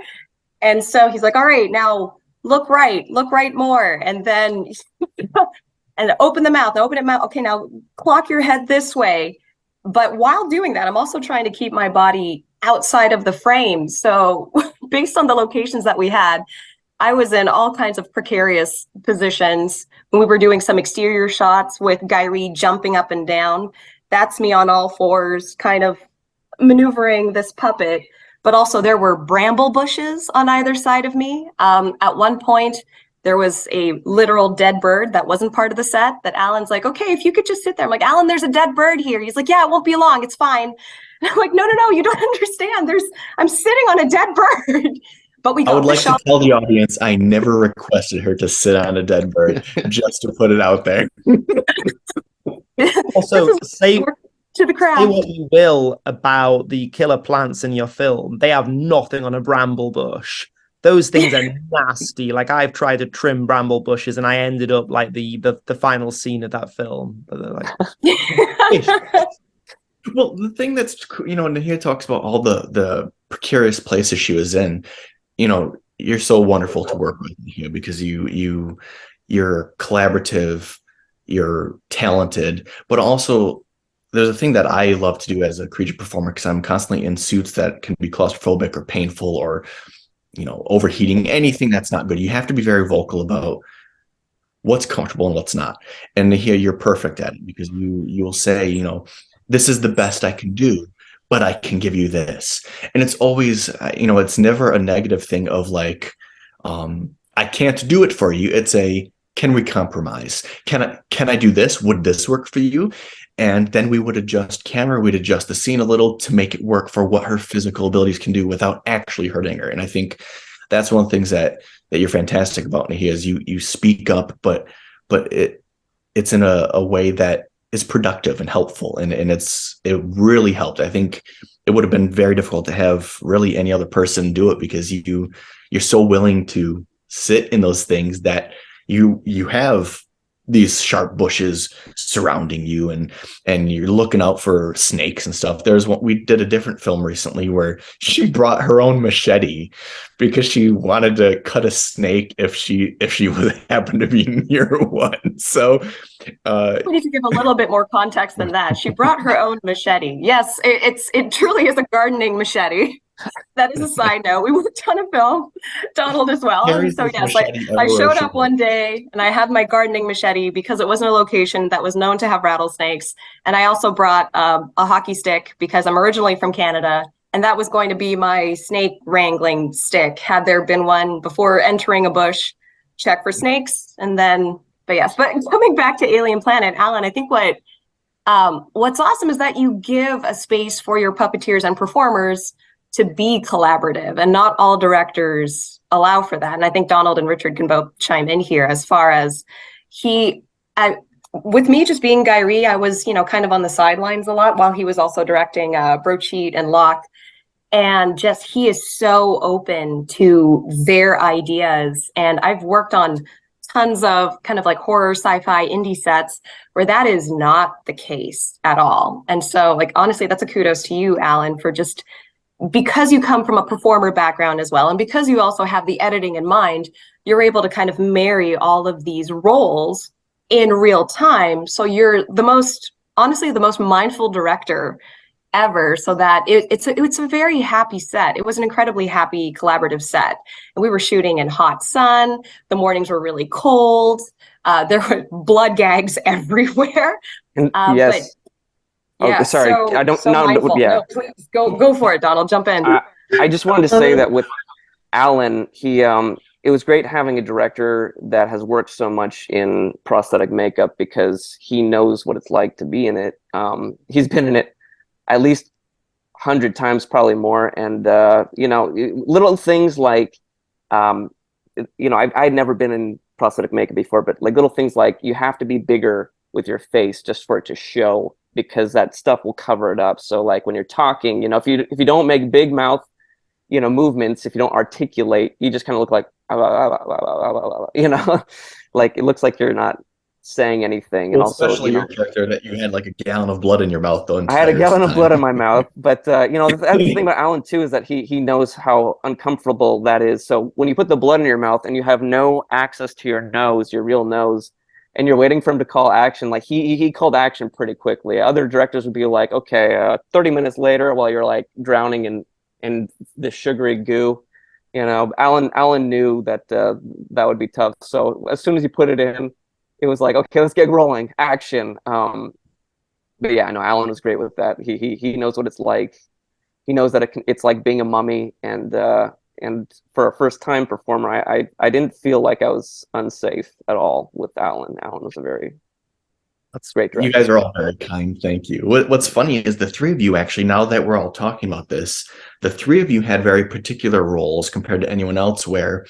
[SPEAKER 7] And so he's like, all right, now look right more. And then and open the mouth, okay, now clock your head this way. But while doing that, I'm also trying to keep my body outside of the frame. So based on the locations that we had, I was in all kinds of precarious positions. When we were doing some exterior shots with Guy Rie jumping up and down, that's me on all fours, kind of maneuvering this puppet. But also there were bramble bushes on either side of me. At one point, there was a literal dead bird that wasn't part of the set that Alan's like, okay, if you could just sit there. I'm like, Alan, there's a dead bird here. He's like, yeah, it won't be long. It's fine. And I'm like, no, you don't understand. I'm sitting on a dead bird. But we got
[SPEAKER 1] I would like
[SPEAKER 7] shot.
[SPEAKER 1] to tell the audience I never requested her to sit on a dead bird, just to put it out there.
[SPEAKER 3] Also, say
[SPEAKER 7] to the crowd.
[SPEAKER 3] Say what you will about the killer plants in your film, they have nothing on a bramble bush. Those things are nasty. Like, I've tried to trim bramble bushes, and I ended up like the final scene of that film. But they're like,
[SPEAKER 1] well, the thing that's, Naiia talks about all the precarious places she was in. You're so wonderful to work with here, because you're collaborative, you're talented, but also there's a thing that I love to do as a creature performer, because I'm constantly in suits that can be claustrophobic or painful or overheating, anything that's not good. You have to be very vocal about what's comfortable and what's not. And here you're perfect at it, because you'll say, this is the best I can do, but I can give you this. And it's always, it's never a negative thing of like, I can't do it for you. It's a, can we compromise? Can I do this? Would this work for you? And then we would adjust camera, we'd adjust the scene a little to make it work for what her physical abilities can do without actually hurting her. And I think that's one of the things that you're fantastic about, Naiia, is you speak up, but it's in a way that is productive and helpful. And it really helped. I think it would have been very difficult to have really any other person do it, because you're so willing to sit in those things that you have these sharp bushes surrounding you, and you're looking out for snakes and stuff. There's one, we did a different film recently where she brought her own machete because she wanted to cut a snake if she would happen to be near one. So
[SPEAKER 7] we need to give a little bit more context than that. She brought her own machete. Yes, it truly is a gardening machete. That is a side note. We worked on a film, Donald as well. And so yes, I showed up one day and I had my gardening machete because it wasn't a location that was known to have rattlesnakes. And I also brought a hockey stick because I'm originally from Canada. And that was going to be my snake wrangling stick. Had there been one before entering a bush, check for snakes. And then, but yes, but coming back to Alien Planet, Alan, I think what What's awesome is that you give a space for your puppeteers and performers to be collaborative, and not all directors allow for that. And I think Donald and Richard can both chime in here as far as with me just being Guy Rie, I was, kind of on the sidelines a lot while he was also directing Broadsheet and Locke. And just, he is so open to their ideas. And I've worked on tons of kind of like horror, sci-fi, indie sets where that is not the case at all. And so, like, honestly, that's a kudos to you, Alan, for just, because you come from a performer background as well, and because you also have the editing in mind, you're able to kind of marry all of these roles in real time. So you're the most mindful director ever, so that it's a very happy set. It was an incredibly happy collaborative set, and we were shooting in hot sun. The mornings were really cold. There were blood gags everywhere.
[SPEAKER 5] Yes.
[SPEAKER 7] Yeah,
[SPEAKER 5] sorry.
[SPEAKER 7] so,
[SPEAKER 5] I don't
[SPEAKER 7] so
[SPEAKER 5] know.
[SPEAKER 7] mindful.
[SPEAKER 5] Yeah.
[SPEAKER 7] No, please go for it, Donald. Jump in.
[SPEAKER 5] I just wanted to say that with Alan, it was great having a director that has worked so much in prosthetic makeup, because he knows what it's like to be in it. He's been in it at least 100 times, probably more. And, little things like, I'd never been in prosthetic makeup before, but like little things like you have to be bigger with your face just for it to show, because that stuff will cover it up. So like when you're talking, if you don't make big mouth, movements, if you don't articulate, you just kind of look like, like it looks like you're not saying anything. And also,
[SPEAKER 1] especially your character, that you had like a gallon of blood in your mouth though.
[SPEAKER 5] I had a gallon of blood in my mouth, but the thing about Alan too is that he knows how uncomfortable that is. So when you put the blood in your mouth and you have no access to your nose, your real nose, and you're waiting for him to call action, like he called action pretty quickly. Other directors would be like, okay, 30 minutes later, while you're like drowning in the sugary goo, Alan knew that that would be tough. So as soon as he put it in, it was like, okay, let's get rolling, action. But yeah, no, Alan was great with that. He knows what it's like. He knows that it's like being a mummy, and for a first time performer, I didn't feel like I was unsafe at all with Alan. Alan was that's great director.
[SPEAKER 1] You guys are all very kind. Thank you. What's funny is the three of you, actually, now that we're all talking about this, the three of you had very particular roles compared to anyone else, where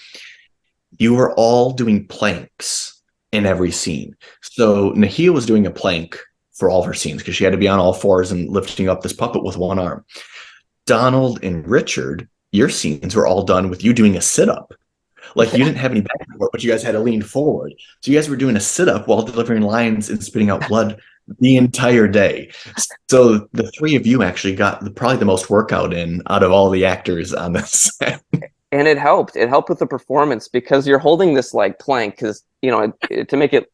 [SPEAKER 1] you were all doing planks in every scene. So Naiia was doing a plank for all of her scenes because she had to be on all fours and lifting up this puppet with one arm. Donald and Richard, your scenes were all done with you doing a sit-up. Like, you didn't have any back support, but you guys had to lean forward. So you guys were doing a sit-up while delivering lines and spitting out blood the entire day. So the three of you actually got probably the most workout in out of all the actors on this set.
[SPEAKER 5] And it helped. It helped with the performance, because you're holding this like plank, because, to make it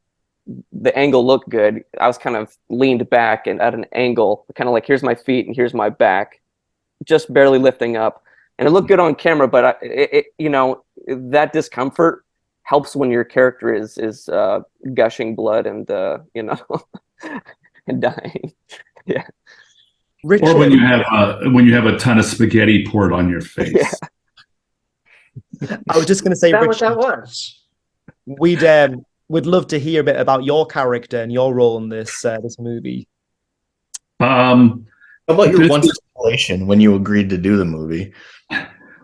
[SPEAKER 5] the angle look good, I was kind of leaned back and at an angle, kind of like, here's my feet and here's my back, just barely lifting up. And it looked good on camera, but that discomfort helps when your character is gushing blood and and dying. Yeah.
[SPEAKER 3] Richard,
[SPEAKER 6] Or when you have a ton of spaghetti poured on your face.
[SPEAKER 5] Yeah.
[SPEAKER 3] I was just going to say,
[SPEAKER 2] Is that what
[SPEAKER 3] Richard,
[SPEAKER 2] that was?
[SPEAKER 3] we'd love to hear a bit about your character and your role in this movie.
[SPEAKER 1] How about your one situation when you agreed to do the movie?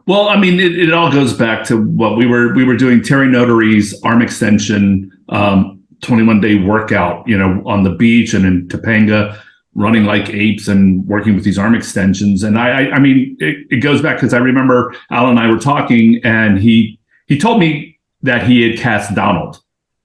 [SPEAKER 6] Well, I mean, it all goes back to what we were doing. Terry Notary's arm extension, 21-day workout, on the beach and in Topanga, running like apes and working with these arm extensions. And I mean, it goes back because I remember Al and I were talking, and he told me that he had cast Donald.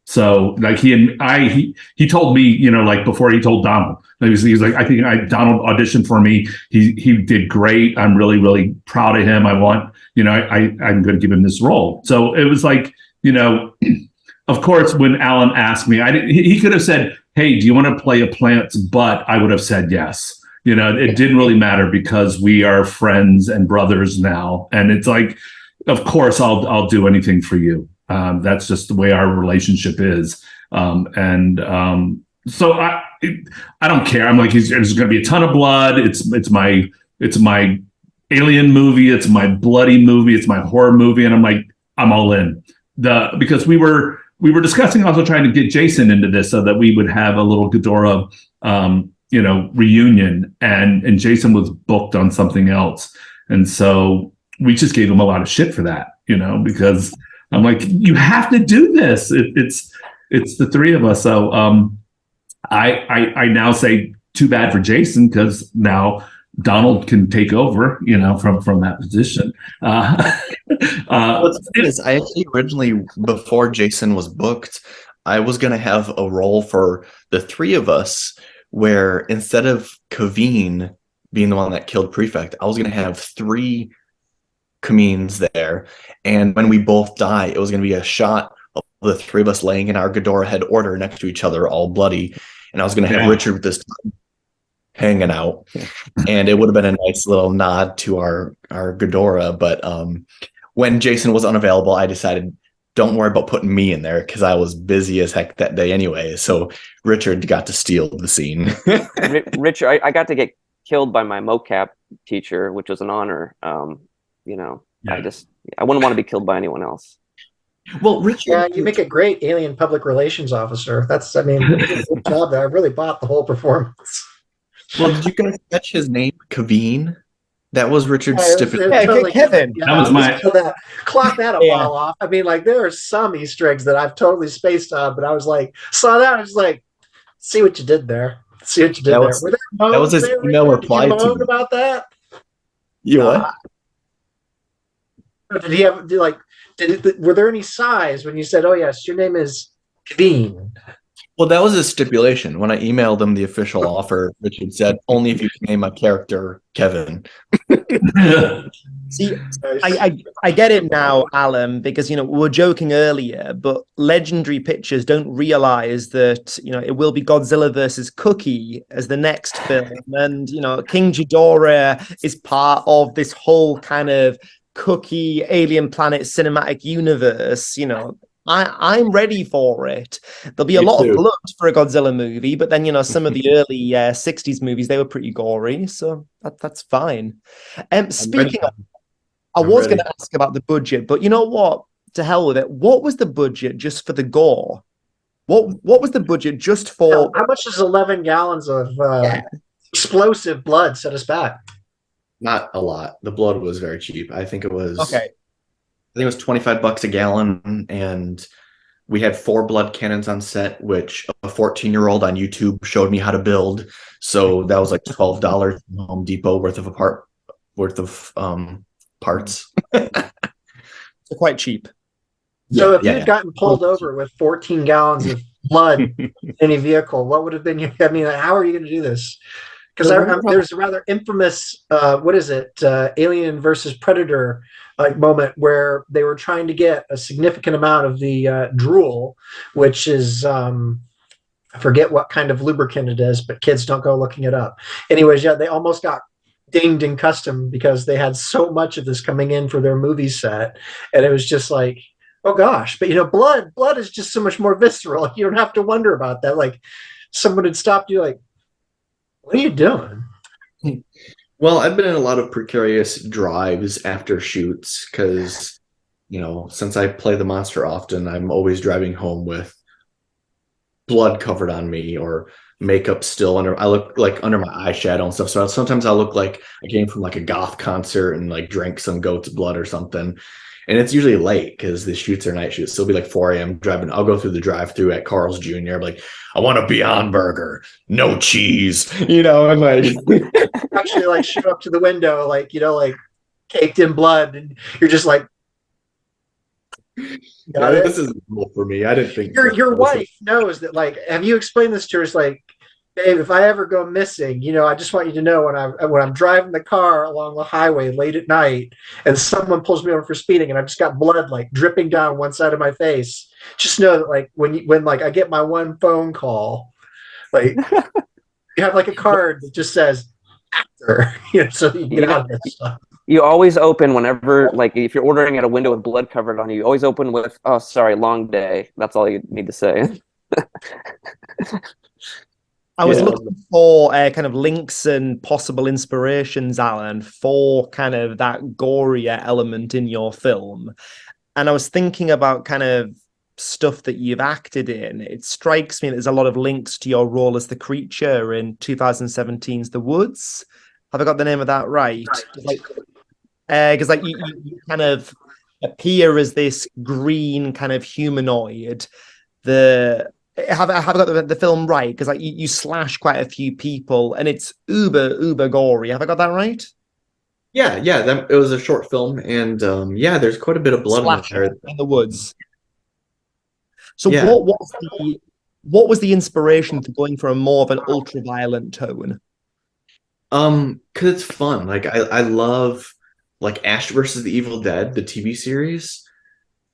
[SPEAKER 6] So like he told me, like before he told Donald, he was like, I think Donald auditioned for me. He did great. I'm really, really proud of him. I want, I'm going to give him this role. So it was like, of course, when Alan asked me, he could have said, hey, do you want to play a plant's butt? I would have said yes. It didn't really matter because we are friends and brothers now. And it's like, of course, I'll do anything for you. That's just the way our relationship is. So I don't care. I'm like, there's going to be a ton of blood. It's my alien movie. It's my bloody movie. It's my horror movie. And I'm like, I'm all in. Because we were discussing also trying to get Jason into this so that we would have a little Ghidorah, reunion, and Jason was booked on something else, and so we just gave him a lot of shit for that, because I'm like, you have to do this. It's the three of us. So I now say too bad for Jason, because now Donald can take over, from that position.
[SPEAKER 1] What's funny is I actually originally, before Jason was booked, I was going to have a role for the three of us where instead of Kaveen being the one that killed Prefect, I was going to have three Kamins there. And when we both die, it was going to be a shot of the three of us laying in our Ghidorah head order next to each other, all bloody. And I was going to have Richard with this hanging out. And it would have been a nice little nod to our Ghidorah. But when Jason was unavailable, I decided, don't worry about putting me in there, because I was busy as heck that day anyway. So Richard got to steal the scene.
[SPEAKER 5] Richard, I got to get killed by my mocap teacher, which was an honor. I wouldn't want to be killed by anyone else.
[SPEAKER 1] Well, Richard,
[SPEAKER 2] Yeah, you make a great alien public relations officer. You did a good job there. I really bought the whole performance.
[SPEAKER 1] well, did you guys catch his name, Kaveen? That was Richard's stipulation.
[SPEAKER 3] Kevin.
[SPEAKER 2] Yeah,
[SPEAKER 6] That was my-
[SPEAKER 2] clock that a mile off. I mean, like, there are some Easter eggs that I've totally spaced on, but I was like, saw that, I was like, see what you did there. See what you did
[SPEAKER 1] That
[SPEAKER 2] there.
[SPEAKER 1] was-
[SPEAKER 2] Were there moans
[SPEAKER 1] that was his
[SPEAKER 2] there,
[SPEAKER 1] email
[SPEAKER 2] Richard? Did you
[SPEAKER 1] reply to
[SPEAKER 2] moan
[SPEAKER 1] me.
[SPEAKER 2] about that?
[SPEAKER 1] You what?
[SPEAKER 2] Did he have were there any sighs when you said, "Oh yes, your name is Kaveen"?
[SPEAKER 1] Well, that was his stipulation. When I emailed him the official offer, Richard said, only if you can name my character Kevin.
[SPEAKER 3] See, I get it now, Alan, because we were joking earlier, but Legendary Pictures don't realize that it will be Godzilla versus Cookie as the next film, and King Ghidorah is part of this whole kind of Cookie Alien Planet cinematic universe. I'm ready for it. There'll be a lot of blood for a Godzilla movie, but then some of the early 60s movies, they were pretty gory, so that's fine. Speaking of, I was going to ask about the budget, but you know what? To hell with it. What was the budget just for the gore? What was the budget just for?
[SPEAKER 2] How much does 11 gallons of explosive blood set us back?
[SPEAKER 1] Not a lot. The blood was very cheap. I think it was
[SPEAKER 3] Okay.
[SPEAKER 1] I think it was $25 a gallon, and we had 4 blood cannons on set, which a 14-year-old on YouTube showed me how to build. So that was like $12 from Home Depot worth of parts.
[SPEAKER 3] So quite cheap.
[SPEAKER 2] So if you'd gotten pulled over with 14 gallons of blood in any vehicle, what would have been how are you going to do this? Because there's a rather infamous, Alien versus Predator moment where they were trying to get a significant amount of the drool, which is, I forget what kind of lubricant it is, but kids don't go looking it up. Anyways, they almost got dinged in custom because they had so much of this coming in for their movie set. And it was just like, oh gosh, but blood is just so much more visceral. You don't have to wonder about that. Like, someone had stopped you like, what are you doing?
[SPEAKER 1] Well, I've been in a lot of precarious drives after shoots because, since I play the monster often, I'm always driving home with blood covered on me or makeup still under. I look like under my eyeshadow and stuff. So sometimes I look like I came from like a goth concert and like drank some goat's blood or something. And it's usually late because the shoots are night shoots. So it'll be like 4 a.m. driving. I'll go through the drive-through at Carl's Jr. I'm like, I want a Beyond Burger, no cheese. And like
[SPEAKER 2] Actually, like, show up to the window, like, caked in blood, and you're just like,
[SPEAKER 1] this is cool for me. I didn't think
[SPEAKER 2] your wife knows that. Like, have you explained this to her? It's like, babe, if I ever go missing, I just want you to know when I'm driving the car along the highway late at night and someone pulls me over for speeding and I've just got blood like dripping down one side of my face, just know that like when I get my one phone call, like you have like a card that just says actor, so you can get out of this stuff.
[SPEAKER 5] You always open whenever, like, if you're ordering at a window with blood covered on you, you always open with, oh, sorry, long day. That's all you need to say.
[SPEAKER 3] I was looking for kind of links and possible inspirations, Alan, for kind of that gorier element in your film. And I was thinking about kind of stuff that you've acted in, it strikes me there's a lot of links to your role as the creature in 2017's The Woods. Have I got the name of that right? Because like you kind of appear as this green kind of humanoid. Have I got the film right? Because like you slash quite a few people, and it's uber gory. Have I got that right?
[SPEAKER 1] Yeah, it was a short film, and yeah, there's quite a bit of blood in there.
[SPEAKER 3] In the woods. So
[SPEAKER 1] Yeah.
[SPEAKER 3] what was the inspiration for going for a more of an ultra violent tone?
[SPEAKER 1] Because it's fun. Like I love like Ash versus the Evil Dead, the TV series.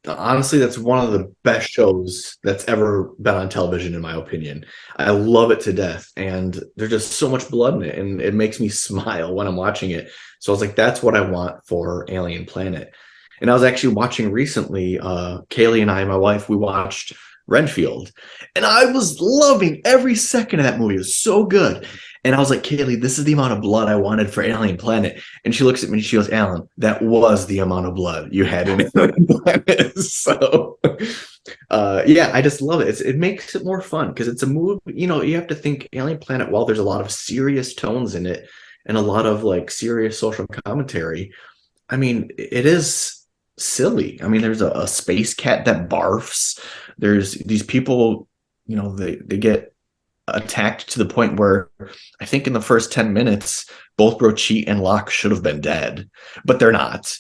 [SPEAKER 1] Honestly, that's one of the best shows that's ever been on television, in my opinion. I love it to death, and there's just so much blood in it, and it makes me smile when I'm watching it. So I was like, that's what I want for Alien Planet. And I was actually watching recently, Kaylee and I, my wife, we watched Renfield, and I was loving every second of that movie. It was so good. And I was like, Kaylee, this is the amount of blood I wanted for Alien Planet. And she looks at me and she goes, Alan, that was the amount of blood you had in Alien Planet. So, yeah, I just love it. It makes it more fun because it's a movie. You know, you have to think Alien Planet, while there's a lot of serious tones in it and a lot of like serious social commentary, I mean, it is silly. I mean, there's a space cat that barfs. There's these people, you know, they get attacked to the point where I think in the first 10 minutes, both Brochit and Locke should have been dead, but they're not.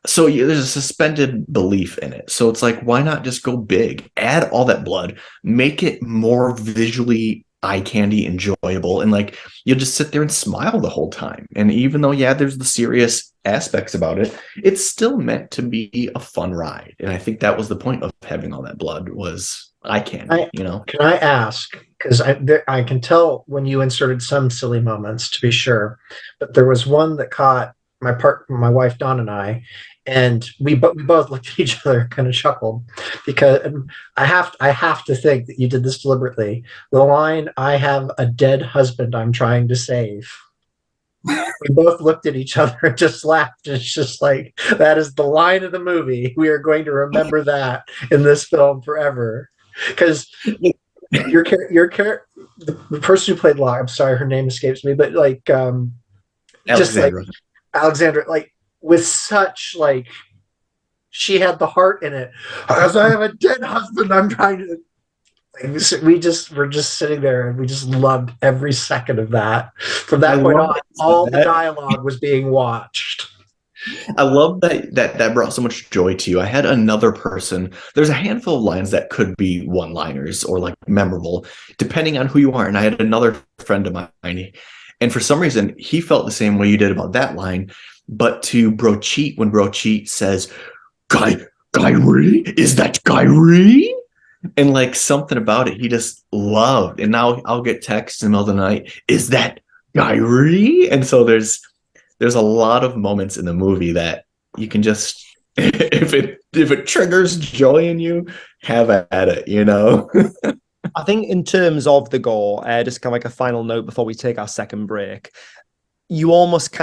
[SPEAKER 1] So there's a suspended belief in it. So it's like, why not just go big, add all that blood, make it more visually eye candy enjoyable, and like you'll just sit there and smile the whole time. And even though, yeah, there's the serious aspects about it, it's still meant to be a fun ride. And I think that was the point of having all that blood, was eye candy, you know.
[SPEAKER 2] Can I ask, because I can tell when you inserted some silly moments, to be sure, but there was one that caught my wife Dawn and I, and we both looked at each other and kind of chuckled, because I have to think that you did this deliberately. The line, "I have a dead husband I'm trying to save." We both looked at each other and just laughed. It's just like, that is the line of the movie. We are going to remember that in this film forever. Because the person who played Locke, I'm sorry, her name escapes me, but like just like Alexandra, like with such like, she had the heart in it. As I have a dead husband, I'm trying to. We're just sitting there, and we just loved every second of that. From that point on, all the dialogue was being watched.
[SPEAKER 1] I love that brought so much joy to you. I had another person. There's a handful of lines that could be one-liners or like memorable, depending on who you are. And I had another friend of mine, and for some reason, he felt the same way you did about that line. But to Brochit, when Brochit says, Kyrie, is that Kyrie? And like something about it, he just loved. And now I'll get texts in the middle of the night, is that Kyrie? And so there's a lot of moments in the movie that you can just, if it triggers joy in you, have at it, you know?
[SPEAKER 3] I think in terms of the gore, just kind of like a final note before we take our second break, you almost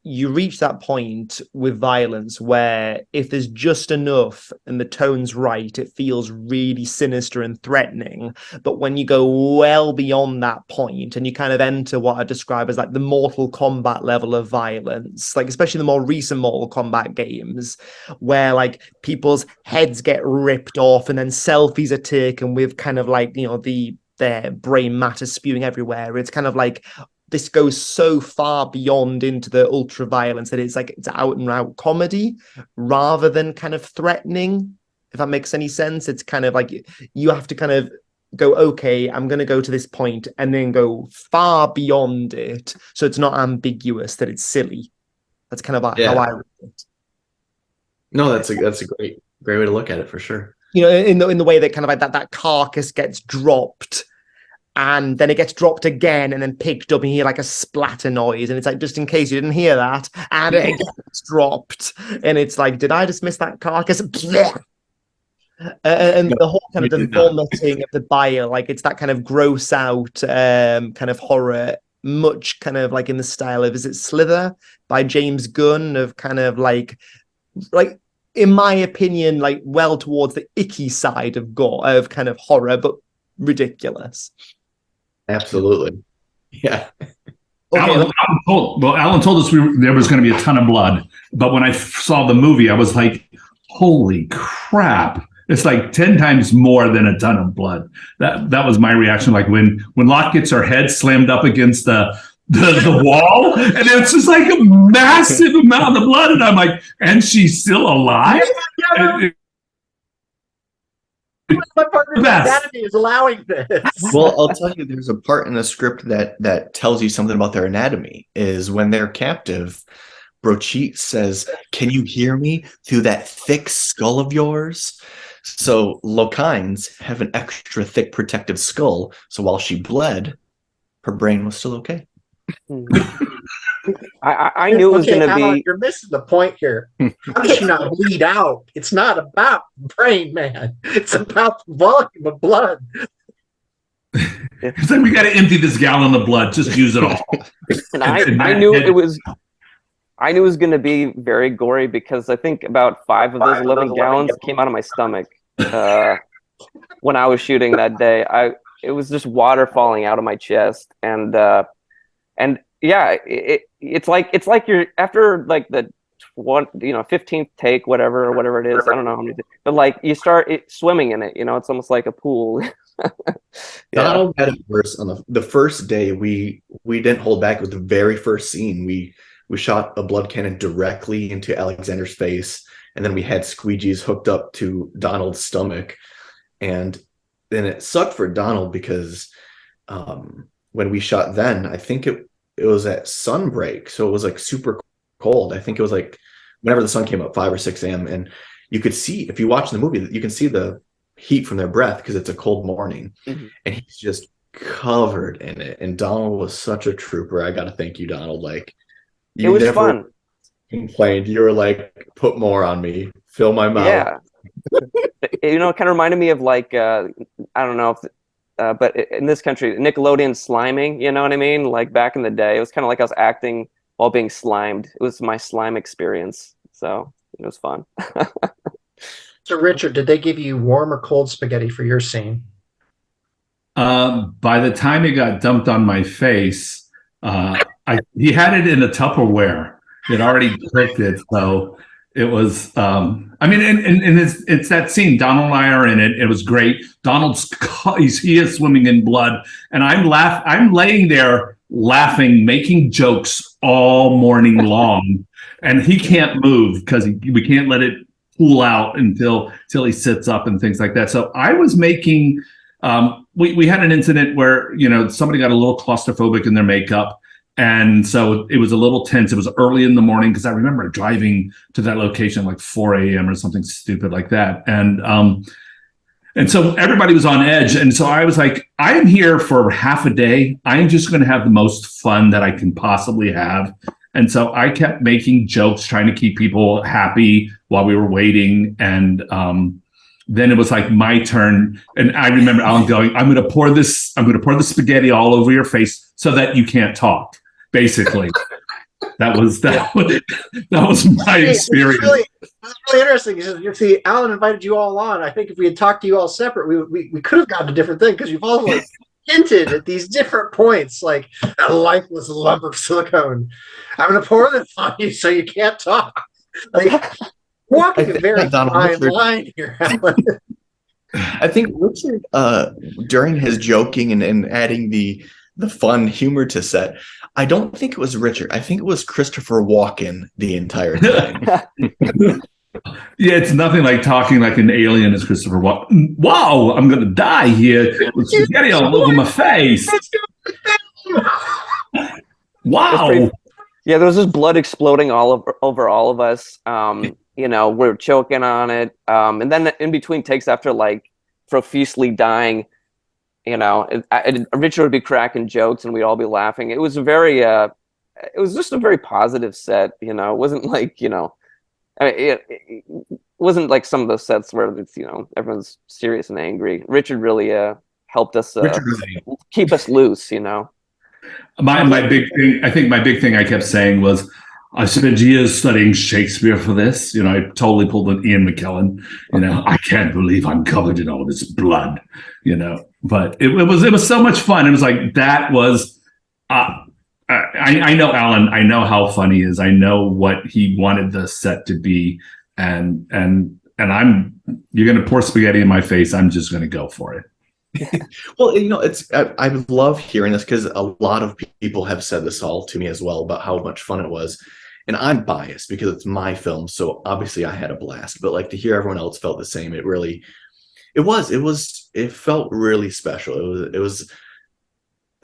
[SPEAKER 3] you reach that point with violence where if there's just enough and the tone's right, it feels really sinister and threatening. But when you go well beyond that point and you kind of enter what I describe as like the Mortal Kombat level of violence, like especially the more recent Mortal Kombat games, where like people's heads get ripped off and then selfies are taken with kind of like, you know, their brain matter spewing everywhere. It's kind of like, this goes so far beyond into the ultra violence that it's like it's out and out comedy rather than kind of threatening, if that makes any sense. It's kind of like you have to kind of go, okay, I'm going to go to this point and then go far beyond it. So it's not ambiguous that it's silly. That's kind of how I read it.
[SPEAKER 1] No, that's a great way to look at it for sure.
[SPEAKER 3] You know, in the way that kind of like that carcass gets dropped, and then it gets dropped again and then picked up and you hear like a splatter noise, and it's like, just in case you didn't hear that, and it gets dropped and it's like, did I just miss that carcass? And the whole kind of the vomiting of the bile, like it's that kind of gross out kind of horror, much kind of like in the style of, is it Slither by James Gunn, of kind of like in my opinion, like well towards the icky side of gore, of kind of horror, but ridiculous.
[SPEAKER 1] Absolutely. Yeah.
[SPEAKER 3] Okay,
[SPEAKER 6] Alan told us there was going to be a ton of blood, but when I saw the movie, I was like, "Holy crap!" It's like 10 times more than a ton of blood. That was my reaction. Like when Locke gets her head slammed up against the wall, and it's just like a massive amount of blood, and I'm like, and she's still alive.
[SPEAKER 2] My partner's anatomy is allowing this.
[SPEAKER 1] Well, I'll tell you, there's a part in the script that tells you something about their anatomy. Is when they're captive, Brochit says, "Can you hear me through that thick skull of yours?" So Lokines have an extra thick protective skull. So while she bled, her brain was still okay.
[SPEAKER 5] I knew it was going to be.
[SPEAKER 2] You're missing the point here. How does she not bleed out? It's not about the brain, man. It's about the volume of blood.
[SPEAKER 6] It's like, we got to empty this gallon of blood. Just use it all.
[SPEAKER 5] And I knew it was. I knew it was going to be very gory because I think about 5 of those 11 gallons came out of my stomach when I was shooting that day. It was just water falling out of my chest, and yeah, it's like you're after like the 15th take, whatever it is. I don't know how many, but like you start swimming in it. It's almost like a pool.
[SPEAKER 1] Donald had it worse on the first day. We didn't hold back with the very first scene. We shot a blood cannon directly into Alexander's face, and then we had squeegees hooked up to Donald's stomach. And then it sucked for Donald because when we shot then, I think it was at sunbreak, so it was like super cold. I think it was like whenever the sun came up, 5 or 6 a.m. And you could see, if you watch the movie, you can see the heat from their breath because it's a cold morning.
[SPEAKER 5] Mm-hmm.
[SPEAKER 1] And he's just covered in it. And Donald was such a trooper. I got to thank you, Donald. Like,
[SPEAKER 5] it was fun.
[SPEAKER 1] Complained. You were like, put more on me, fill my mouth.
[SPEAKER 5] Yeah. It kind of reminded me of like I don't know if but in this country, Nickelodeon sliming, you know what I mean? Like back in the day, it was kind of like I was acting while being slimed. It was my slime experience. So it was fun.
[SPEAKER 2] So Richard, did they give you warm or cold spaghetti for your scene?
[SPEAKER 6] By the time it got dumped on my face, he had it in a Tupperware. He'd already cooked it, so it was. I mean, and it's that scene. Donald and I are in it. It was great. He is swimming in blood, and I'm laying there laughing, making jokes all morning long, and he can't move because we can't let it cool out until he sits up and things like that. So I was making. We had an incident where somebody got a little claustrophobic in their makeup. And so it was a little tense. It was early in the morning because I remember driving to that location like 4 a.m. or something stupid like that. And so everybody was on edge. And so I was like, I'm here for half a day. I'm just going to have the most fun that I can possibly have. And so I kept making jokes, trying to keep people happy while we were waiting. And then it was like my turn. And I remember Alan going, I'm going to pour the spaghetti all over your face so that you can't talk. Basically, that was my experience.
[SPEAKER 2] It's really interesting. You see, Alan invited you all on. I think if we had talked to you all separate, we could have gotten a different thing because you've all like hinted at these different points, like a lifeless lump of silicone. I'm going to pour this on you so you can't talk. Like walking a very fine line here, Alan.
[SPEAKER 1] I think Richard, during his joking and adding the fun humor to set, I don't think it was Richard. I think it was Christopher Walken the entire time.
[SPEAKER 6] Yeah, it's nothing like talking like an alien as Christopher Walken. Wow, I'm going to die here with spaghetti all over my face. Wow.
[SPEAKER 5] Yeah, there was this blood exploding over all of us. We're choking on it. And then in between takes after like profusely dying, Richard would be cracking jokes and we'd all be laughing. It was it was just a very positive set. It wasn't like, it wasn't like some of those sets where it's, everyone's serious and angry. Richard really helped us keep us loose. My
[SPEAKER 6] big thing, I think my big thing I kept saying was, I spent years studying Shakespeare for this. You know, I totally pulled an Ian McKellen. You know, I can't believe I'm covered in all this blood. You know, but it was so much fun. It was like that was. I know Alan. I know how fun he is. I know what he wanted the set to be, and you're going to pour spaghetti in my face. I'm just going to go for it.
[SPEAKER 1] Well, you know, I love hearing this because a lot of people have said this all to me as well about how much fun it was. And I'm biased because it's my film, so obviously I had a blast. But like to hear everyone else felt the same, it felt really special. It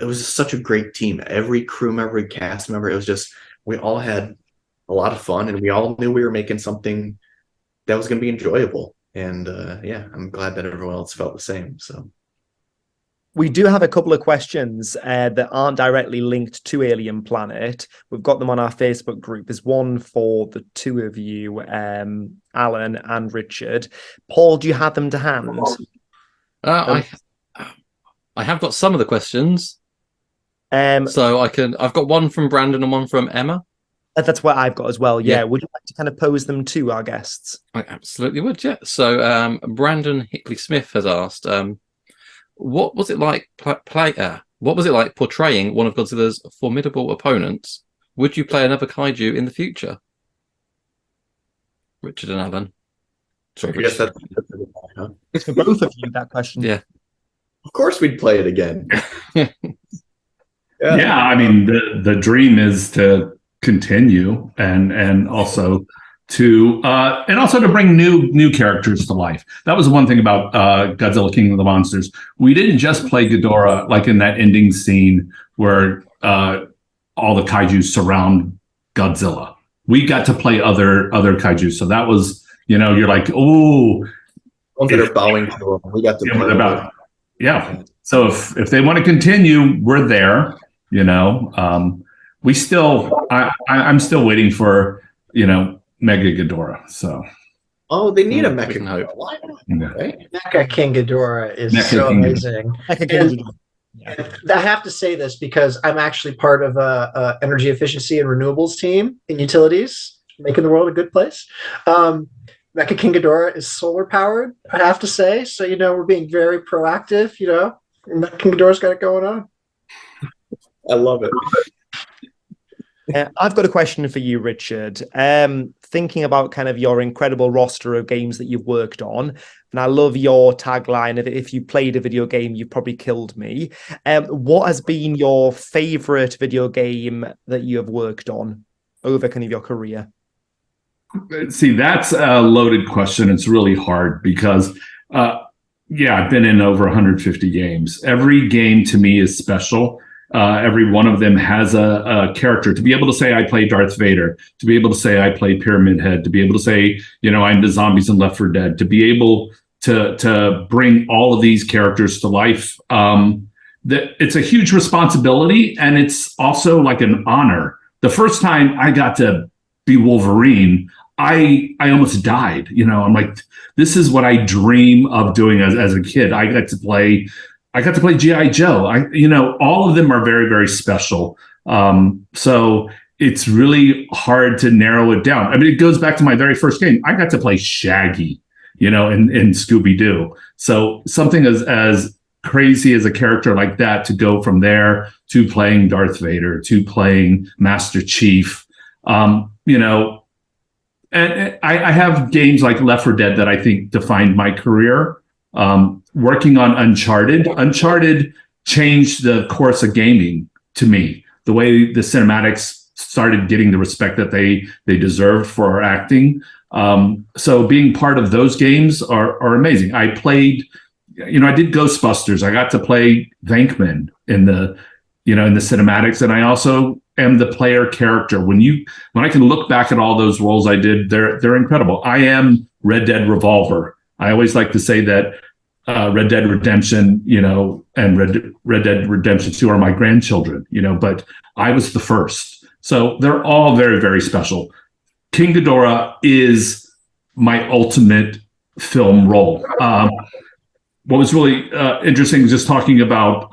[SPEAKER 1] was such a great team. Every crew member, every cast member, it was just, we all had a lot of fun, and we all knew we were making something that was going to be enjoyable. And yeah, I'm glad that everyone else felt the same. So.
[SPEAKER 3] We do have a couple of questions that aren't directly linked to Alien Planet. We've got them on our Facebook group. There's one for the two of you, Alan and Richard. Paul, do you have them to hand?
[SPEAKER 4] I have got some of the questions. So I've got one from Brandon and one from Emma.
[SPEAKER 3] That's what I've got as well. Yeah.
[SPEAKER 4] Yeah.
[SPEAKER 3] Would you like to kind of pose them to our guests?
[SPEAKER 4] I absolutely would, yeah. So Brandon Hickley Smith has asked, what was it like portraying one of Godzilla's formidable opponents? Would you play another kaiju in the future? Richard and Alan. Sorry,
[SPEAKER 1] I guess
[SPEAKER 4] Richard.
[SPEAKER 1] huh?
[SPEAKER 3] It's for both of you, that question.
[SPEAKER 4] Yeah.
[SPEAKER 1] Of course we'd play it again.
[SPEAKER 6] Yeah, I mean the dream is to continue and also to bring new characters to life. That was the one thing about Godzilla King of the Monsters. We didn't just play Ghidorah like in that ending scene where all the kaiju surround Godzilla. We got to play other kaiju. So that was, you know, you're like, oh,
[SPEAKER 1] Ones that are bowing to them. We got to play them.
[SPEAKER 6] Yeah. So if they want to continue, we're there. You know, I'm still waiting for, you know, Mega Ghidorah. So.
[SPEAKER 1] Oh, they need a
[SPEAKER 4] We
[SPEAKER 1] mecha.
[SPEAKER 4] can hope.
[SPEAKER 1] Why not?
[SPEAKER 6] Yeah.
[SPEAKER 1] Right?
[SPEAKER 2] Mecha King Ghidorah is
[SPEAKER 6] Mecha
[SPEAKER 2] so
[SPEAKER 6] King
[SPEAKER 2] amazing. And I have to say this because I'm actually part of a energy efficiency and renewables team in utilities, making the world a good place. Mecha King Ghidorah is solar powered, I have to say. So, you know, we're being very proactive, you know. Mecha King Ghidorah's got it going on.
[SPEAKER 1] I love it.
[SPEAKER 3] I've got a question for you, Richard. Thinking about kind of your incredible roster of games that you've worked on, and I love your tagline of if you played a video game, you probably killed me. What has been your favorite video game that you have worked on over kind of your career?
[SPEAKER 6] See, that's a loaded question. It's really hard because, I've been in over 150 games. Every game to me is special. Every one of them has a character. To be able to say I play Darth Vader, to be able to say I play Pyramid Head, to be able to say, you know, I'm the zombies in Left 4 Dead, to be able to bring all of these characters to life. It's a huge responsibility, and it's also like an honor. The first time I got to be Wolverine, I almost died. You know, I'm like, this is what I dream of doing as a kid. I got to play G.I. Joe. All of them are very, very special. So it's really hard to narrow it down. I mean, it goes back to my very first game. I got to play Shaggy, you know, in Scooby-Doo. So something as crazy as a character like that, to go from there to playing Darth Vader, to playing Master Chief, you know, and I have games like Left 4 Dead that I think defined my career. Working on Uncharted changed the course of gaming to me. The way the cinematics started getting the respect that they deserved for our acting. So being part of those games are amazing. I played, you know, I did Ghostbusters. I got to play Venkman in the cinematics, and I also am the player character. When I can look back at all those roles I did, they're incredible. I am Red Dead Revolver. I always like to say that Red Dead Redemption, you know, and Red Dead Redemption 2 are my grandchildren, you know, but I was the first. So they're all very, very special. King Ghidorah is my ultimate film role. What was really interesting is just talking about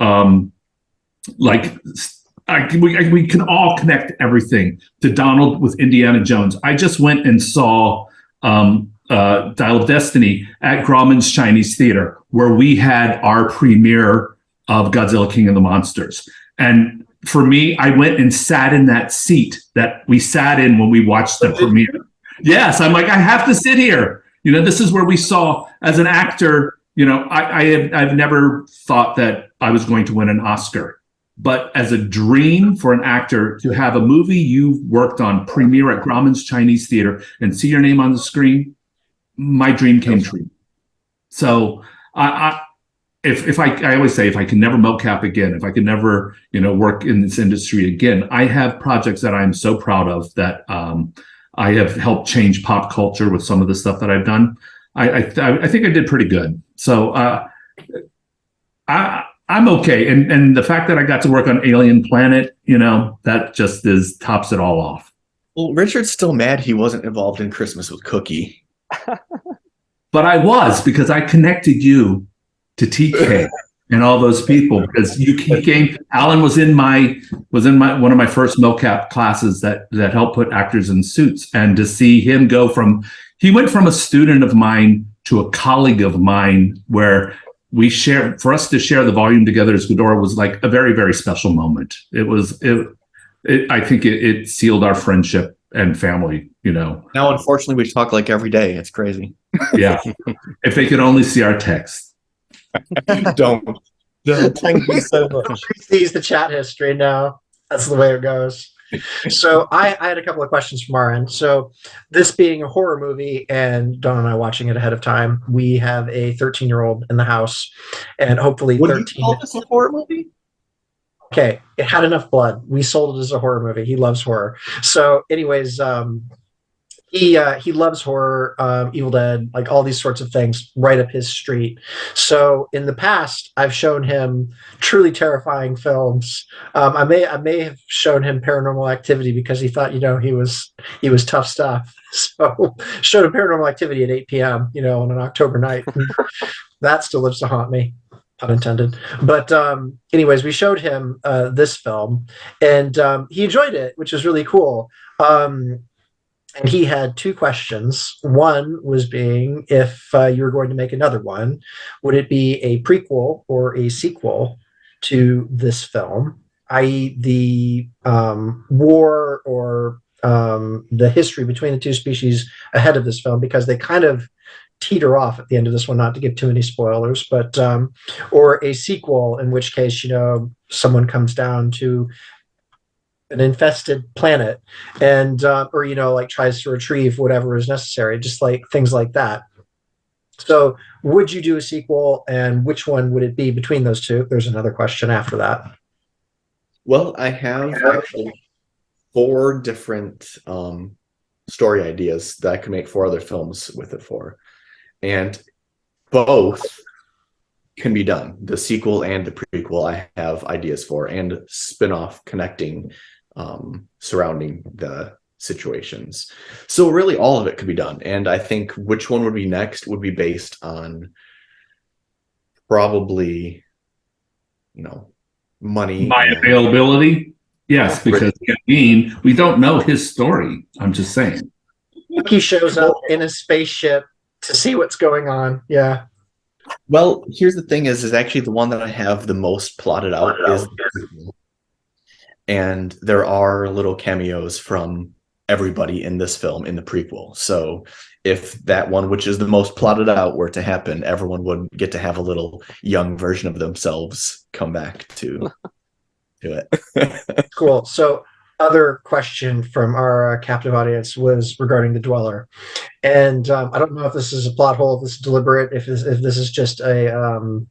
[SPEAKER 6] we can all connect everything to Donald with Indiana Jones. I just went and saw Dial of Destiny at Grauman's Chinese Theater, where we had our premiere of Godzilla King of the Monsters. And for me, I went and sat in that seat that we sat in when we watched the premiere. Yes, I'm like, I have to sit here. This is where we saw, as an actor, I've never thought that I was going to win an Oscar. But as a dream for an actor to have a movie you've worked on premiere at Grauman's Chinese Theater and see your name on the screen, my dream came true. So I always say, if I can never mocap again, if I can never, work in this industry again, I have projects that I'm so proud of that I have helped change pop culture with some of the stuff that I've done. I think I did pretty good. So I'm okay. And the fact that I got to work on Alien Planet, that just tops it all off.
[SPEAKER 1] Well, Richard's still mad he wasn't involved in Christmas with Cookie.
[SPEAKER 6] But I was, because I connected you to TK and all those people, because he came. Alan was in my one of my first mocap classes that helped put actors in suits, and to see him he went from a student of mine to a colleague of mine, where for us to share the volume together as Ghidorah was like a very, very special moment. I think it sealed our friendship and family, Now,
[SPEAKER 1] unfortunately, we talk like every day. It's crazy.
[SPEAKER 6] Yeah. If they could only see our text.
[SPEAKER 1] Don't.
[SPEAKER 3] Thank you so much.
[SPEAKER 2] Sees the chat history now. That's the way it goes. So I had a couple of questions from our end. So this being a horror movie, and Dawn and I watching it ahead of time, we have a 13-year-old in the house, and hopefully
[SPEAKER 1] Would
[SPEAKER 2] 13.
[SPEAKER 1] you call this a horror movie?
[SPEAKER 2] Okay, it had enough blood. We sold it as a horror movie. He loves horror. So, anyways, he loves horror, Evil Dead, like all these sorts of things, right up his street. So in the past, I've shown him truly terrifying films. I may have shown him Paranormal Activity because he thought, he was tough stuff. So showed him Paranormal Activity at 8 p.m. On an October night. That still lives to haunt me. Pun intended. But anyways, we showed him this film, and he enjoyed it, which was really cool. And he had two questions. One was being, if you were going to make another one, would it be a prequel or a sequel to this film, i.e. the war or the history between the two species ahead of this film, because they kind of teeter off at the end of this one, not to give too many spoilers, but or a sequel, in which case, someone comes down to an infested planet and or tries to retrieve whatever is necessary, just like things like that. So would you do a sequel, and which one would it be between those two? There's another question after that.
[SPEAKER 1] Well, I have actually 4 different story ideas that I could make 4 other films with it for, and both can be done. The sequel and the prequel I have ideas for, and spin-off connecting surrounding the situations. So really all of it could be done. And I think which one would be next would be based on probably, money.
[SPEAKER 6] My availability? Yes, because again, we don't know his story. I'm just saying.
[SPEAKER 2] He shows up in a spaceship to see what's going on. Yeah.
[SPEAKER 1] Well, here's the thing is actually the one that I have the most plotted out is the prequel. And there are little cameos from everybody in this film in the prequel. So if that one, which is the most plotted out, were to happen, everyone would get to have a little young version of themselves come back to it.
[SPEAKER 2] Cool. So other question from our captive audience was regarding the Dweller. And I don't know if this is a plot hole, if this is deliberate, if this is just a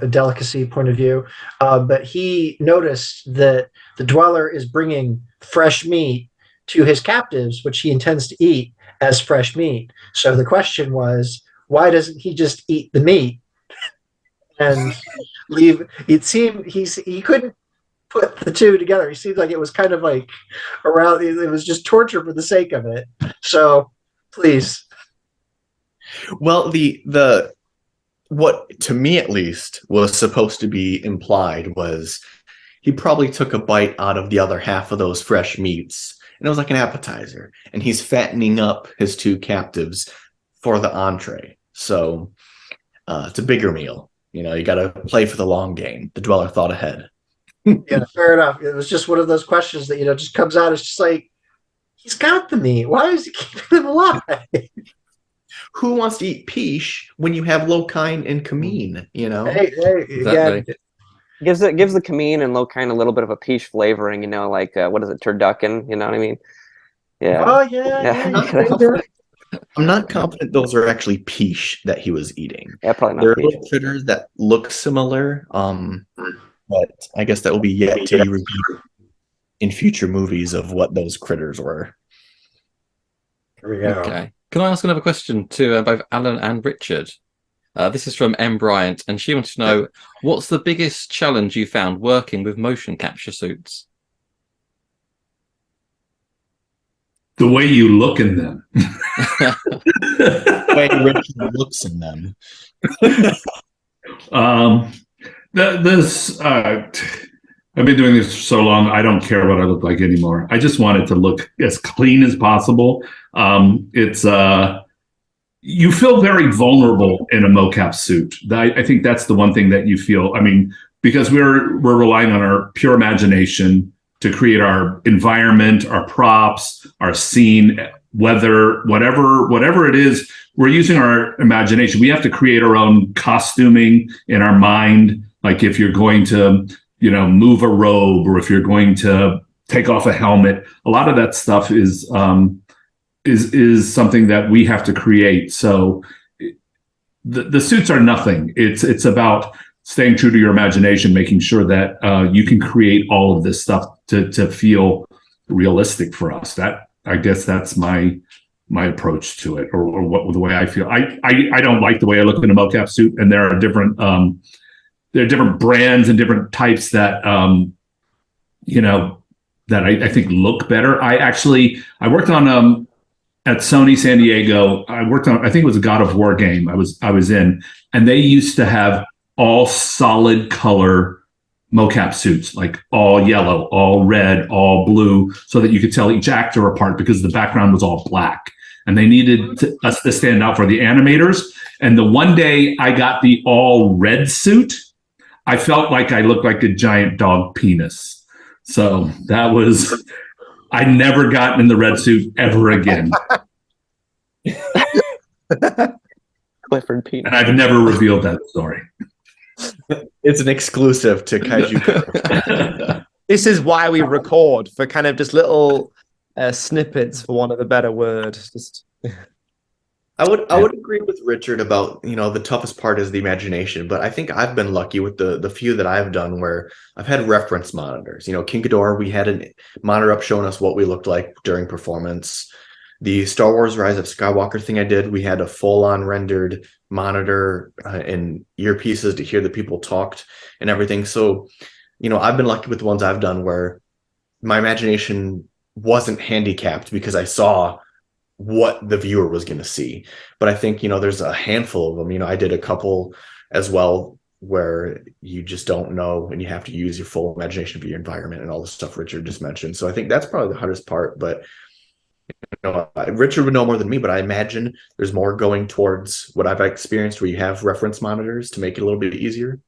[SPEAKER 2] delicacy point of view, but he noticed that the Dweller is bringing fresh meat to his captives, which he intends to eat as fresh meat. So the question was, why doesn't he just eat the meat and leave? It seemed he couldn't put the two together. He seemed like it was kind of like around. It was just torture for the sake of it. So please.
[SPEAKER 1] Well, what to me at least was supposed to be implied was he probably took a bite out of the other half of those fresh meats, and it was like an appetizer. And he's fattening up his two captives for the entree. So it's a bigger meal. You got to play for the long game. The dweller thought ahead.
[SPEAKER 2] Yeah, fair enough. It was just one of those questions that just comes out. It's just like, he's got the meat. Why is he keeping him alive?
[SPEAKER 1] Who wants to eat piche when you have locine and camine?
[SPEAKER 2] Hey,
[SPEAKER 4] Exactly.
[SPEAKER 5] Gives the camine and locine a little bit of a peach flavoring, like what is it, turducken? You know what I mean? Yeah.
[SPEAKER 2] Oh yeah.
[SPEAKER 1] I'm not confident those are actually piche that he was eating.
[SPEAKER 5] Yeah, probably
[SPEAKER 1] There
[SPEAKER 5] not
[SPEAKER 1] are
[SPEAKER 5] peach.
[SPEAKER 1] little critters that look similar, but I guess that will be yet to be reviewed in future movies of what those critters were.
[SPEAKER 2] Here we go.
[SPEAKER 4] Okay. Can I ask another question to both Alan and Richard? This is from M. Bryant, and she wanted to know, what's the biggest challenge you found working with motion capture suits?
[SPEAKER 6] The way you look in them.
[SPEAKER 1] The way Richard looks in them.
[SPEAKER 6] I've been doing this for so long, I don't care what I look like anymore. I just want it to look as clean as possible. You feel very vulnerable in a mocap suit. I think that's the one thing that you feel. I mean, because we're relying on our pure imagination to create our environment, our props, our scene, weather, whatever it is, we're using our imagination. We have to create our own costuming in our mind. Like if you're going to, move a robe, or if you're going to take off a helmet, a lot of that stuff is something that we have to create. So the suits are nothing. It's about staying true to your imagination, making sure that you can create all of this stuff to feel realistic for us. I guess that's my approach to it, or what the way I feel. I don't like the way I look in a mocap suit, and there are different brands and different types that that I think look better. I worked on at Sony San Diego. I worked on, I think it was a God of War game I was in, and they used to have all solid color mocap suits, like all yellow, all red, all blue, so that you could tell each actor apart because the background was all black. And they needed us to stand out for the animators. And the one day I got the all red suit, I felt like I looked like a giant dog penis. So I never got in the red suit ever again.
[SPEAKER 5] Clifford Peanut.
[SPEAKER 6] And I've never revealed that story.
[SPEAKER 1] It's an exclusive to Kaiju.
[SPEAKER 3] This is why we record, for kind of just little snippets, for want of a better word. Just
[SPEAKER 1] I would agree with Richard about, the toughest part is the imagination, but I think I've been lucky with the few that I've done where I've had reference monitors. King Ghidorah, we had a monitor up showing us what we looked like during performance. The Star Wars Rise of Skywalker thing I did, we had a full-on rendered monitor and earpieces to hear the people talked and everything. So, I've been lucky with the ones I've done where my imagination wasn't handicapped because I saw what the viewer was going to see. But I think, there's a handful of them. I did a couple as well where you just don't know and you have to use your full imagination for your environment and all the stuff Richard just mentioned. So I think that's probably the hardest part. But Richard would know more than me, but I imagine there's more going towards what I've experienced where you have reference monitors to make it a little bit easier.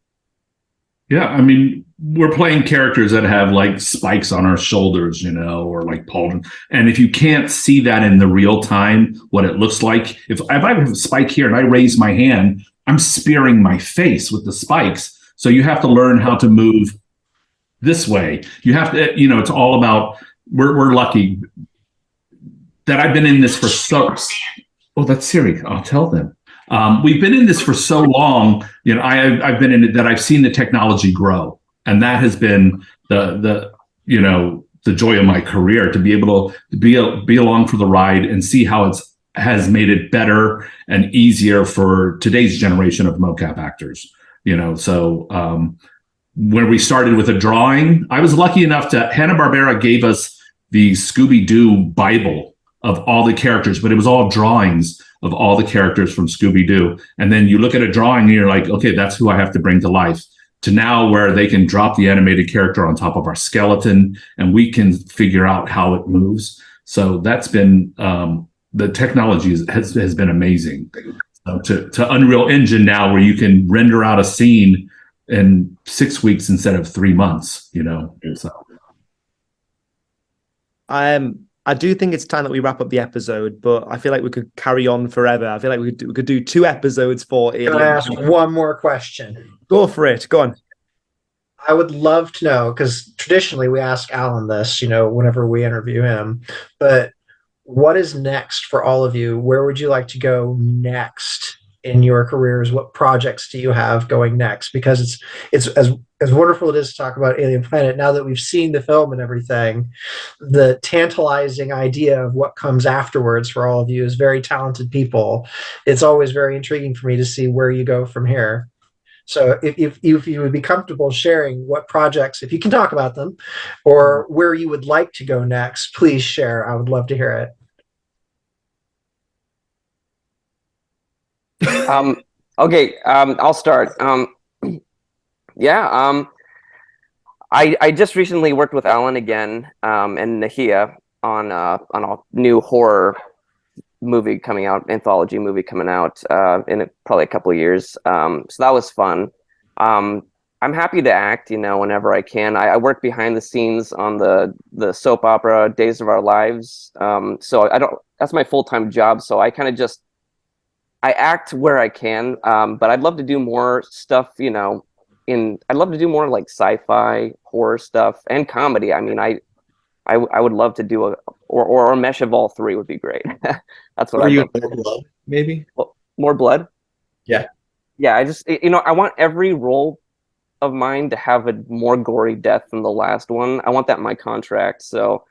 [SPEAKER 6] Yeah, I mean, we're playing characters that have like spikes on our shoulders, or like pauldron. And if you can't see that in the real time, what it looks like, if I have a spike here and I raise my hand, I'm spearing my face with the spikes. So you have to learn how to move this way. You have to, it's all about, we're lucky that I've been in this for oh, that's Siri. I'll tell them. We've been in this for so long. I've been in it that I've seen the technology grow, and that has been the joy of my career, to be able to be along for the ride and see how has made it better and easier for today's generation of mocap actors. So when we started with a drawing, I was lucky enough to Hanna-Barbera gave us the Scooby-Doo Bible of all the characters, but it was all drawings of all the characters from Scooby-Doo. And then you look at a drawing and you're like, okay, that's who I have to bring to life to now where they can drop the animated character on top of our skeleton and we can figure out how it moves. So that's been the technology has been amazing. To Unreal Engine now, where you can render out a scene in 6 weeks instead of 3 months. So.
[SPEAKER 3] I do think it's time that we wrap up the episode, but I feel like we could carry on forever. I feel like we could do 2 episodes for Alien.
[SPEAKER 2] Can I ask one more question?
[SPEAKER 3] Go for it. Go on.
[SPEAKER 2] I would love to know, because traditionally we ask Alan this, whenever we interview him, but what is next for all of you? Where would you like to go next in your careers? What projects do you have going next? Because it's as wonderful it is to talk about Alien Planet, now that we've seen the film and everything, the tantalizing idea of what comes afterwards for all of you as very talented people. It's always very intriguing for me to see where you go from here. So if you would be comfortable sharing what projects, if you can talk about them, or where you would like to go next, please share. I would love to hear it.
[SPEAKER 5] Okay, I'll start. I just recently worked with Alan again and Naiia on a new horror movie coming out, anthology movie coming out in probably a couple of years. So that was fun. I'm happy to act, whenever I can. I work behind the scenes on the soap opera Days of Our Lives. So that's my full-time job. So I kind of I act where I can, but I'd love to do more stuff, I'd love to do more like sci-fi, horror stuff, and comedy. I mean, I would love to do or a mesh of all 3 would be great. That's what I love.
[SPEAKER 1] More blood, maybe?
[SPEAKER 5] Well, more blood?
[SPEAKER 1] Yeah.
[SPEAKER 5] Yeah, I want every role of mine to have a more gory death than the last one. I want that in my contract. So,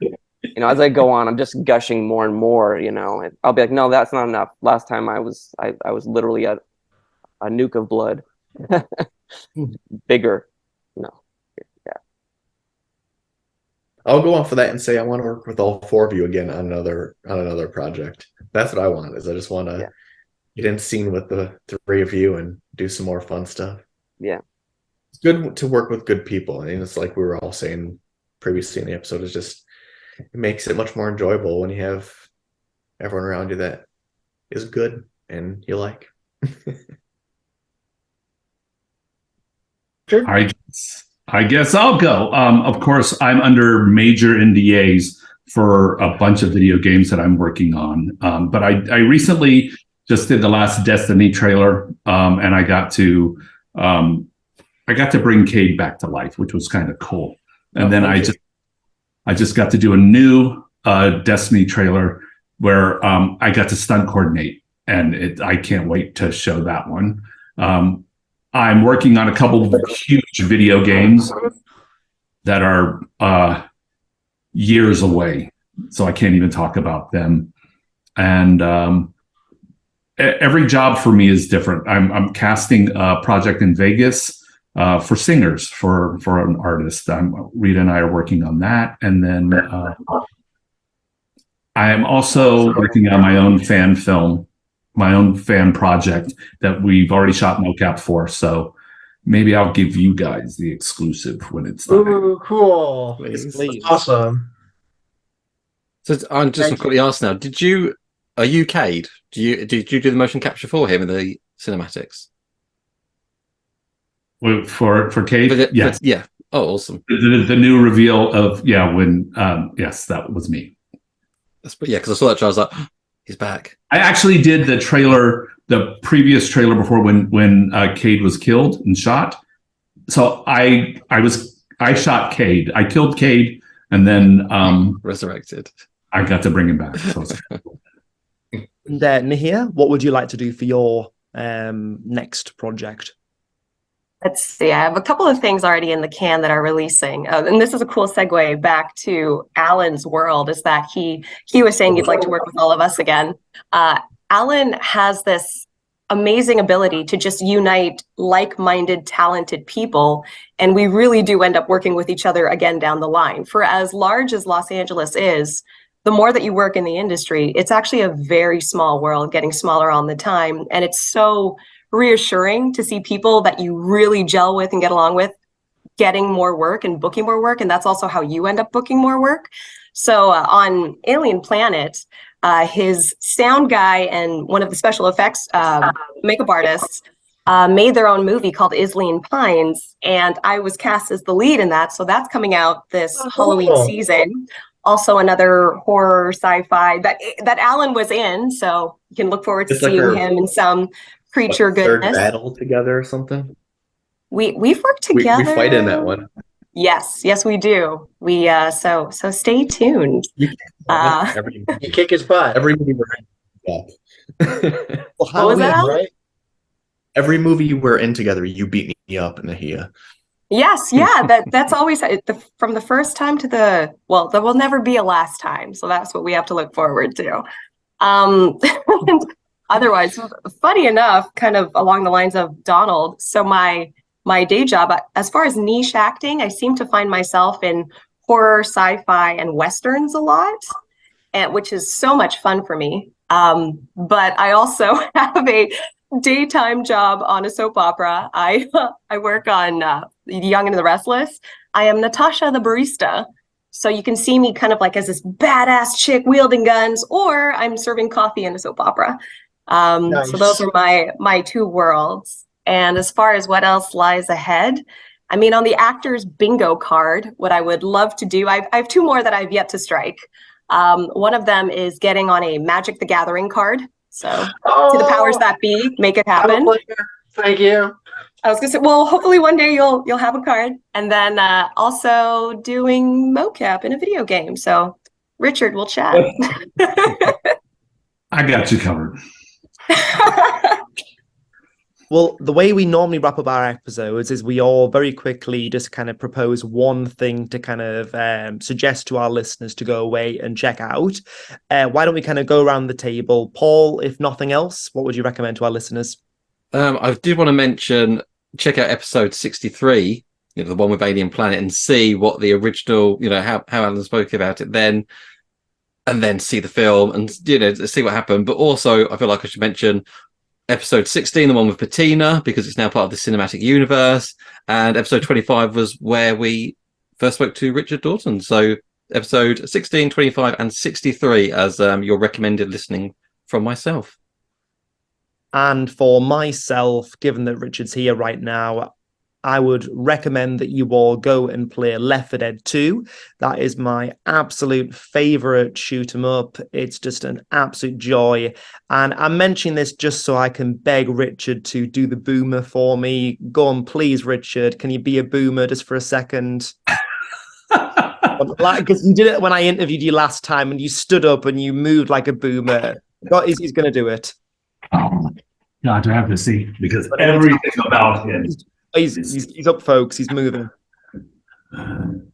[SPEAKER 5] as I go on, I'm just gushing more and more, I'll be like, no, that's not enough. Last time I was literally a nuke of blood. Bigger. No. Yeah.
[SPEAKER 1] I'll go off of that and say I want to work with all 4 of you again on another project. That's what I want. I just want to get in scene with the 3 of you and do some more fun stuff.
[SPEAKER 5] Yeah.
[SPEAKER 1] It's good to work with good people. I mean, it's like we were all saying previously in the episode, it makes it much more enjoyable when you have everyone around you that is good and you like.
[SPEAKER 2] Sure.
[SPEAKER 6] I guess I'll go. Of course, I'm under major NDAs for a bunch of video games that I'm working on. But I recently just did the last Destiny trailer, and I got to bring Cade back to life, which was kind of cool. And then I just got to do a new Destiny trailer where I got to stunt coordinate, and I can't wait to show that one. I'm working on a couple of huge video games that are years away, so I can't even talk about them. And every job for me is different. I'm casting a project in Vegas for singers, for an artist. Rita and I are working on that. And then I am also working on my own fan film, my own fan project that we've already shot mocap for. So maybe I'll give you guys the exclusive when it's done.
[SPEAKER 2] Ooh, cool.
[SPEAKER 3] Please.
[SPEAKER 2] Awesome.
[SPEAKER 4] So I'm just quickly asked now, are you Cade? Did you do the motion capture for him in the cinematics?
[SPEAKER 6] For Cade? Yes.
[SPEAKER 4] Yeah. Oh, awesome.
[SPEAKER 6] The new reveal of, when, yes, that was me.
[SPEAKER 4] Because I saw that trailer, I was like, he's back.
[SPEAKER 6] I actually did the trailer, the previous trailer before when Cade was killed and shot. So I shot Cade. I killed Cade and then
[SPEAKER 4] resurrected.
[SPEAKER 6] I got to bring him back. So
[SPEAKER 3] And Naiia, what would you like to do for your next project?
[SPEAKER 7] Let's see. I have a couple of things already in the can that are releasing. And this is a cool segue back to Alan's world, is that he was saying he'd like to work with all of us again. Alan has this amazing ability to just unite like-minded, talented people. And we really do end up working with each other again down the line. For as large as Los Angeles is, the more that you work in the industry, it's actually a very small world, getting smaller all the time. And it's so reassuring to see people that you really gel with and get along with getting more work and booking more work. And that's also how you end up booking more work. So on Alien Planet, his sound guy and one of the special effects makeup artists made their own movie called Isleen Pines, and I was cast as the lead in that. So that's coming out this Halloween season. Also another horror sci-fi that Alan was in, so you can look forward to seeing him in some creature goodness.
[SPEAKER 1] Third battle together or something?
[SPEAKER 7] We've worked together.
[SPEAKER 1] We fight in that one.
[SPEAKER 7] Yes, we do. We so stay tuned.
[SPEAKER 2] You kick his butt.
[SPEAKER 1] Every movie we're in.
[SPEAKER 7] What was that, Alan?
[SPEAKER 2] Right?
[SPEAKER 1] Every movie we're in together, you beat me up, Naiia.
[SPEAKER 7] Yes, that's always from the first time to there will never be a last time. So that's what we have to look forward to. Otherwise, funny enough, kind of along the lines of Donald. So my day job, as far as niche acting, I seem to find myself in horror, sci-fi, and westerns a lot, which is so much fun for me. But I also have a daytime job on a soap opera. I work on The Young and the Restless. I am Natasha the barista. So you can see me kind of like as this badass chick wielding guns, or I'm serving coffee in a soap opera.
[SPEAKER 2] Nice.
[SPEAKER 7] So those are my two worlds. And as far as what else lies ahead, I mean, on the actor's bingo card, what I would love to do, I have two more that I've yet to strike. One of them is getting on a Magic the Gathering card. So to the powers that be, make it happen.
[SPEAKER 2] Thank you.
[SPEAKER 7] I was gonna say, well, hopefully one day you'll have a card. And then also doing mocap in a video game. So Richard, we'll chat.
[SPEAKER 6] I got you covered.
[SPEAKER 3] Well, the way we normally wrap up our episodes is we all very quickly just kind of propose one thing to kind of suggest to our listeners to go away and check out. Why don't we kind of go around the table? Paul, if nothing else, what would you recommend to our listeners?
[SPEAKER 4] I did want to mention, check out episode 63, the one with Alien Planet, and see what the original, how Alan spoke about it then, and then see the film and, see what happened. But also, I feel like I should mention episode 16, the one with Patina, because it's now part of the cinematic universe. And episode 25 was where we first spoke to Richard Dorton. So episode 16, 25, and 63 as your recommended listening from myself.
[SPEAKER 3] And for myself, given that Richard's here right now, I would recommend that you all go and play Left 4 Dead 2. That is my absolute favorite shoot 'em up. It's just an absolute joy. And I'm mentioning this just so I can beg Richard to do the boomer for me. Go on, please, Richard. Can you be a boomer just for a second? Because you did it when I interviewed you last time and you stood up and you moved like a boomer. God, he's going to do it.
[SPEAKER 6] Oh, God, to have to see, because everything about him.
[SPEAKER 3] He's up, folks. He's moving. And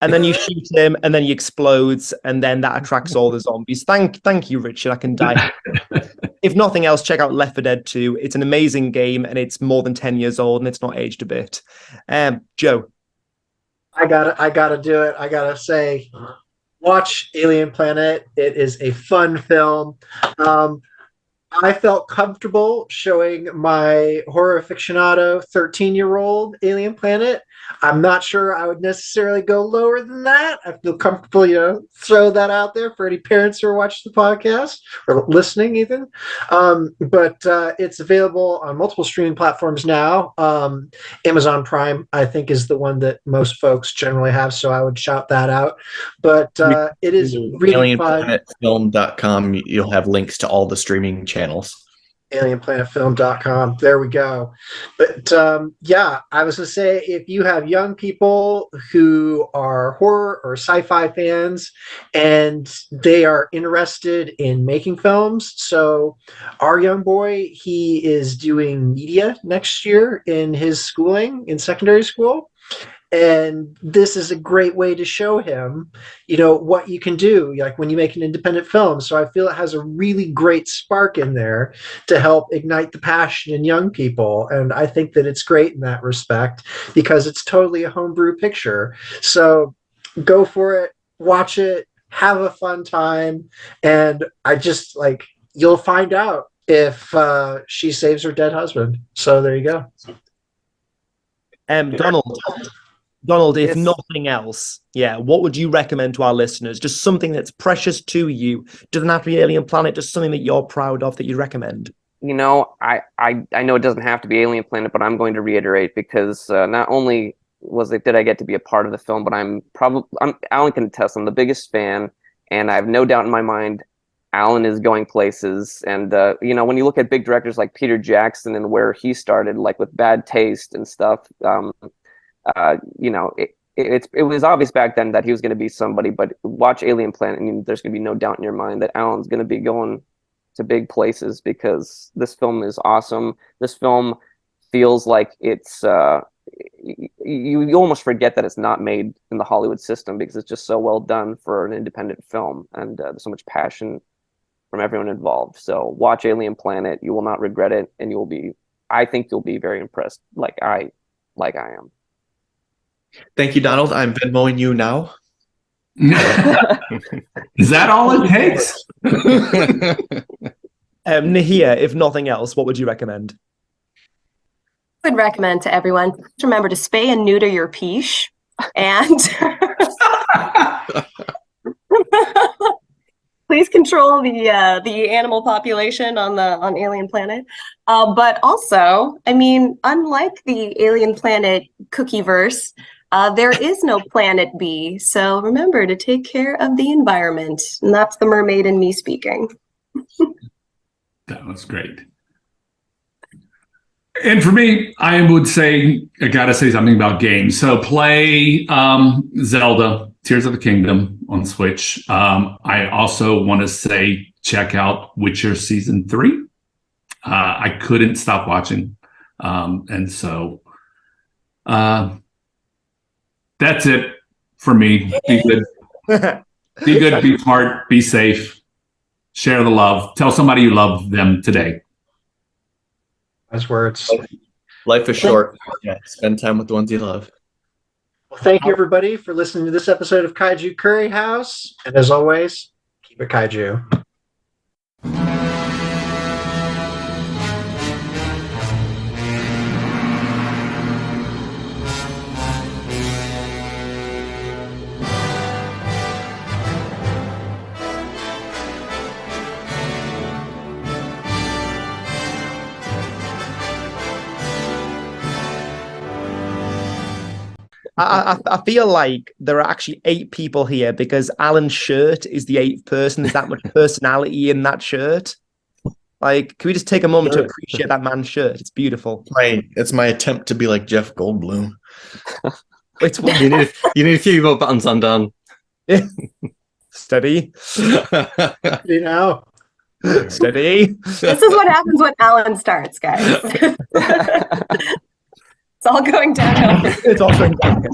[SPEAKER 3] then you shoot him, and then he explodes, and then that attracts all the zombies. Thank you, Richard. I can die. If nothing else, check out Left 4 Dead 2. It's an amazing game, and it's more than 10 years old, and it's not aged a bit. Joe.
[SPEAKER 2] I gotta do it. I gotta say, watch Alien Planet. It is a fun film. I felt comfortable showing my horror aficionado 13-year-old Alien Planet. I'm not sure I would necessarily go lower than that. I feel comfortable, throw that out there for any parents who are watching the podcast or listening even. But it's available on multiple streaming platforms now. Amazon Prime, I think, is the one that most folks generally have, so I would shout that out. But it is really fun.
[SPEAKER 1] AlienPlanetFilm.com, you'll have links to all the streaming channels.
[SPEAKER 2] AlienPlanetFilm.com. There we go. But I was going to say, if you have young people who are horror or sci-fi fans and they are interested in making films, so our young boy, he is doing media next year in his schooling in secondary school. And this is a great way to show him, what you can do, like when you make an independent film. So I feel it has a really great spark in there to help ignite the passion in young people. And I think that it's great in that respect because it's totally a homebrew picture. So go for it, watch it. have a fun time, and I just like you'll find out if she saves her dead husband. So there you go.
[SPEAKER 3] Donald, if
[SPEAKER 5] Yes.
[SPEAKER 3] nothing else, what would you recommend to our listeners? Just something that's precious to you. Doesn't have to be Alien Planet, just something that you're proud of that you recommend.
[SPEAKER 5] You know, I know it doesn't have to be Alien Planet, but I'm going to reiterate because not only did I get to be a part of the film, but Alan can attest, I'm the biggest fan, and I have no doubt in my mind Alan is going places. And when you look at big directors like Peter Jackson and where he started, like with Bad Taste and stuff, it was obvious back then that he was going to be somebody. But watch Alien Planet, and there's going to be no doubt in your mind that Alan's going to be going to big places because this film is awesome. This film feels like it's you almost forget that it's not made in the Hollywood system because it's just so well done for an independent film, and there's so much passion from everyone involved. So watch Alien Planet. You will not regret it, and I think you'll be very impressed like I am.
[SPEAKER 1] Thank you, Donald. I'm Venmoing you now.
[SPEAKER 6] Is that all it takes?
[SPEAKER 3] Naiia, if nothing else, what would you recommend?
[SPEAKER 7] I would recommend to everyone, remember to spay and neuter your peesh, and please control the animal population on Alien Planet. But also, I mean, unlike the Alien Planet cookie verse, there is no Planet B. So remember to take care of the environment. And that's the mermaid in me speaking.
[SPEAKER 6] That was great. And for me, I would say, I got to say something about games. So play Zelda, Tears of the Kingdom on Switch. I also want to say, check out Witcher Season 3. I couldn't stop watching. And so that's it for me. Be good. Be good, be smart, be safe. Share the love. Tell somebody you love them today.
[SPEAKER 2] Nice words.
[SPEAKER 1] Life is short. Yeah, spend time with the ones you love.
[SPEAKER 2] Well, thank you, everybody, for listening to this episode of Kaiju Curry House. And as always, keep it Kaiju.
[SPEAKER 3] I feel like there are actually 8 people here because Alan's shirt is the 8th person. There's that much personality in that shirt. Like, can we just take a moment to appreciate that man's shirt? It's beautiful.
[SPEAKER 1] It's my attempt to be like Jeff Goldblum.
[SPEAKER 4] You need a few more buttons undone.
[SPEAKER 3] Steady.
[SPEAKER 2] You know.
[SPEAKER 3] Steady.
[SPEAKER 7] This is what happens when Alan starts, guys. It's all going downhill.
[SPEAKER 3] It's all going downhill.